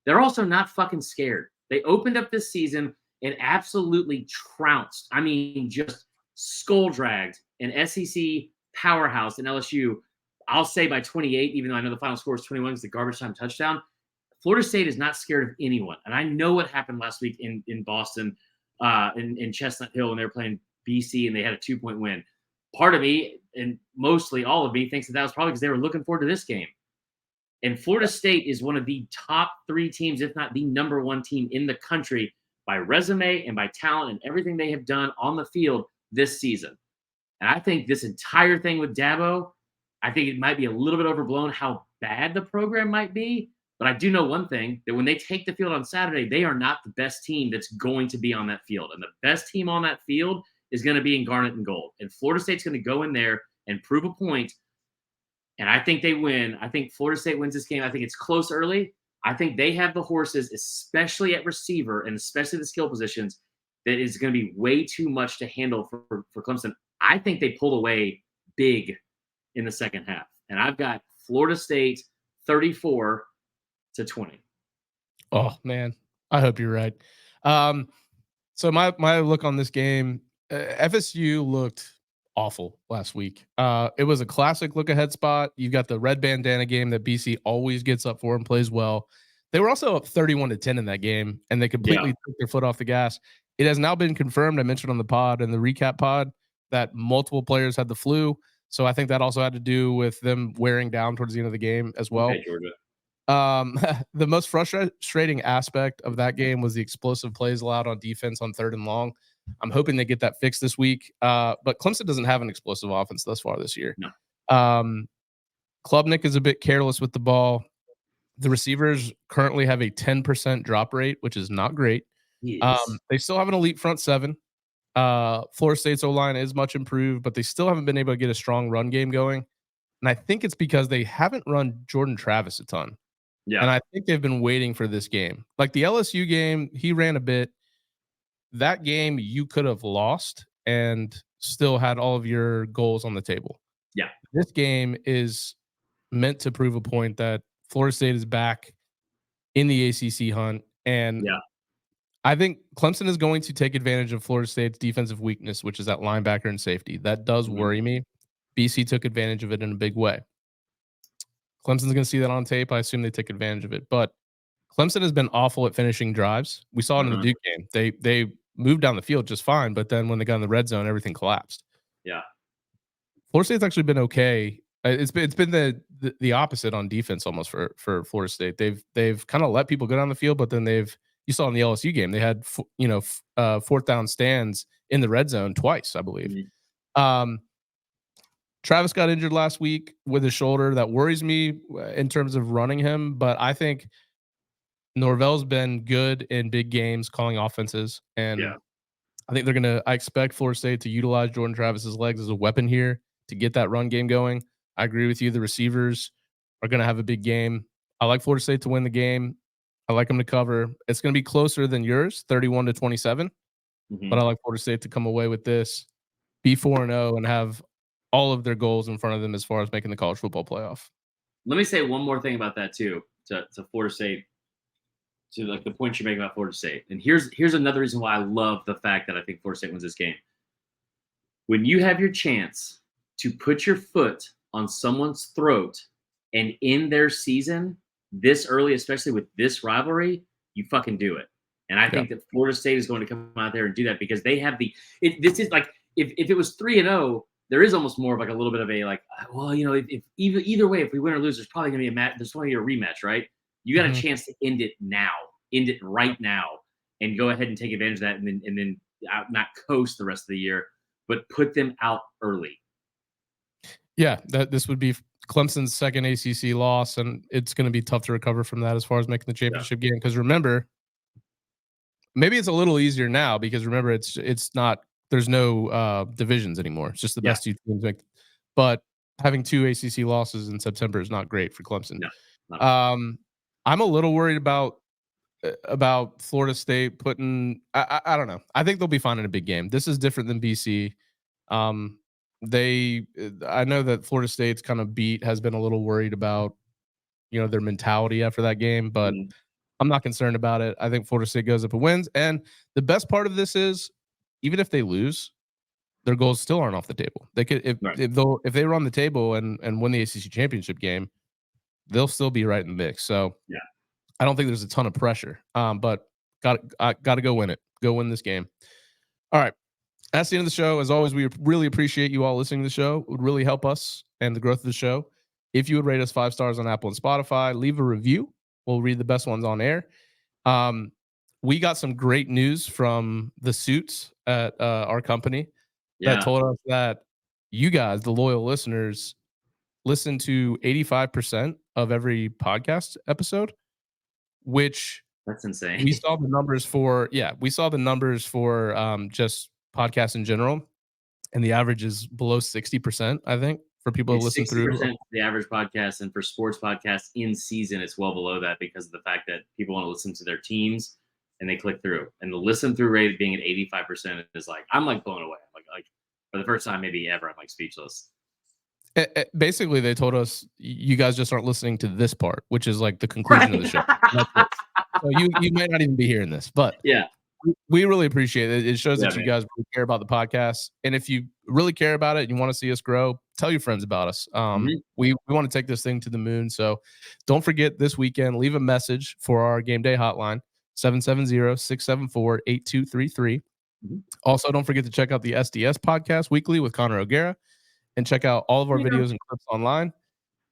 they're also not fucking scared. They opened up this season and absolutely trounced. I mean, just skull dragged an SEC powerhouse in LSU. I'll say by 28, even though I know the final score is 21 because the garbage time touchdown. Florida State is not scared of anyone. And I know what happened last week in Boston, in Chestnut Hill, when they were playing BC and they had a 2-point win. Part of me, and mostly all of me, thinks that was probably because they were looking forward to this game. And Florida State is one of the top 3 teams, if not the number 1 team in the country by resume and by talent and everything they have done on the field this season. And I think this entire thing with Dabo, I think it might be a little bit overblown how bad the program might be. But I do know one thing, that when they take the field on Saturday, they are not the best team that's going to be on that field. And the best team on that field is going to be in garnet and gold. And Florida State's going to go in there and prove a point. And I think they win. I think Florida State wins this game. I think it's close early. I think they have the horses, especially at receiver and especially the skill positions, that is going to be way too much to handle for Clemson. I think they pulled away big in the second half. And I've got Florida State 34-20. Oh, man. I hope you're right. So my look on this game, FSU looked awful last week. It was a classic look ahead spot. You've got the red bandana game that BC always gets up for and plays well. They were also up 31-10 in that game, and they completely took their foot off the gas. It has now been confirmed, I mentioned on the pod and the recap pod, that multiple players had the flu. So I think that also had to do with them wearing down towards the end of the game as well. Okay, Georgia. The most frustrating aspect of that game was the explosive plays allowed on defense on 3rd and long. I'm hoping they get that fixed this week. But Clemson doesn't have an explosive offense thus far this year. No. Klubnik is a bit careless with the ball. The receivers currently have a 10% drop rate, which is not great. Yes. They still have an elite front 7. Florida State's O-line is much improved, but they still haven't been able to get a strong run game going. And I think it's because they haven't run Jordan Travis a ton. Yeah. And I think they've been waiting for this game. Like the LSU game, he ran a bit. That game, you could have lost and still had all of your goals on the table. Yeah. This game is meant to prove a point that Florida State is back in the ACC hunt. And I think Clemson is going to take advantage of Florida State's defensive weakness, which is that linebacker and safety. That does worry me. BC took advantage of it in a big way. Clemson's going to see that on tape. I assume they take advantage of it. But Clemson has been awful at finishing drives. We saw it in the Duke game. They moved down the field just fine, but then when they got in the red zone, everything collapsed. Yeah. Florida State's actually been okay. It's been the opposite on defense almost for Florida State. They've kind of let people go down the field, but then you saw in the LSU game, they had 4th down stands in the red zone twice, I believe. Travis got injured last week with his shoulder. That worries me in terms of running him, but I think Norvell's been good in big games calling offenses, and I think I expect Florida State to utilize Jordan Travis's legs as a weapon here to get that run game going. I agree with you. The receivers are going to have a big game. I like Florida State to win the game. I like them to cover. It's going to be closer than yours, 31-27, but I like Florida State to come away with this, be 4-0, and have all of their goals in front of them as far as making the college football playoff. Let me say one more thing about that too, to Florida State, to like the point you're making about Florida State. And here's another reason why I love the fact that I think Florida State wins this game. When you have your chance to put your foot on someone's throat and in their season this early, especially with this rivalry, you fucking do it. And I think that Florida State is going to come out there and do that because they have this is like, if it was 3-0, there is almost more of like a little bit of a like, well, if either way, if we win or lose, there's probably going to be a match. There's going to be a rematch, right? You got a chance to end it right now, and go ahead and take advantage of that, and then not coast the rest of the year, but put them out early. Yeah, this would be Clemson's second ACC loss, and it's going to be tough to recover from that as far as making the championship game. Because remember, maybe it's a little easier now because remember it's not. There's no divisions anymore. It's just the best two teams make. But having 2 ACC losses in September is not great for Clemson. No. I'm a little worried about Florida State putting. I don't know. I think they'll be fine in a big game. This is different than BC. I know that Florida State's kind of beat has been a little worried about their mentality after that game, but I'm not concerned about it. I think Florida State goes up and wins. And the best part of this is, even if they lose, their goals still aren't off the table. They could if they run the table and win the ACC championship game, they'll still be right in the mix. So I don't think there's a ton of pressure. But got to go win it. Go win this game. All right. That's the end of the show. As always, we really appreciate you all listening to the show. It would really help us and the growth of the show if you would rate us 5 stars on Apple and Spotify. Leave a review. We'll read the best ones on air. We got some great news from the suits at our company that told us that you guys, the loyal listeners, listen to 85% of every podcast episode, which that's insane. We saw the numbers for just podcasts in general, and the average is below 60%, I think, for people to listen through. The average podcast, and for sports podcasts in season, it's well below that because of the fact that people want to listen to their teams and they click through. And the listen through rate being at 85% is like, I'm like blown away. I'm like for the first time maybe ever, I'm like speechless. Basically, they told us you guys just aren't listening to this part, which is like the conclusion of the show. So you might not even be hearing this, but we really appreciate it. It shows that you guys really care about the podcast. And if you really care about it and you want to see us grow, tell your friends about us. We want to take this thing to the moon. So don't forget this weekend, leave a message for our game day hotline, 770-674-8233. Also, don't forget to check out the SDS podcast weekly with Connor O'Gara and check out all of our videos and clips online.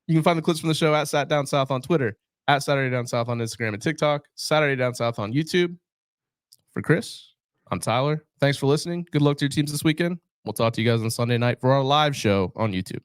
You can find the clips from the show at Sat Down South on Twitter, at Saturday Down South on Instagram and TikTok, Saturday Down South on YouTube. For Chris, I'm Tyler. Thanks for listening. Good luck to your teams this weekend. We'll talk to you guys on Sunday night for our live show on YouTube.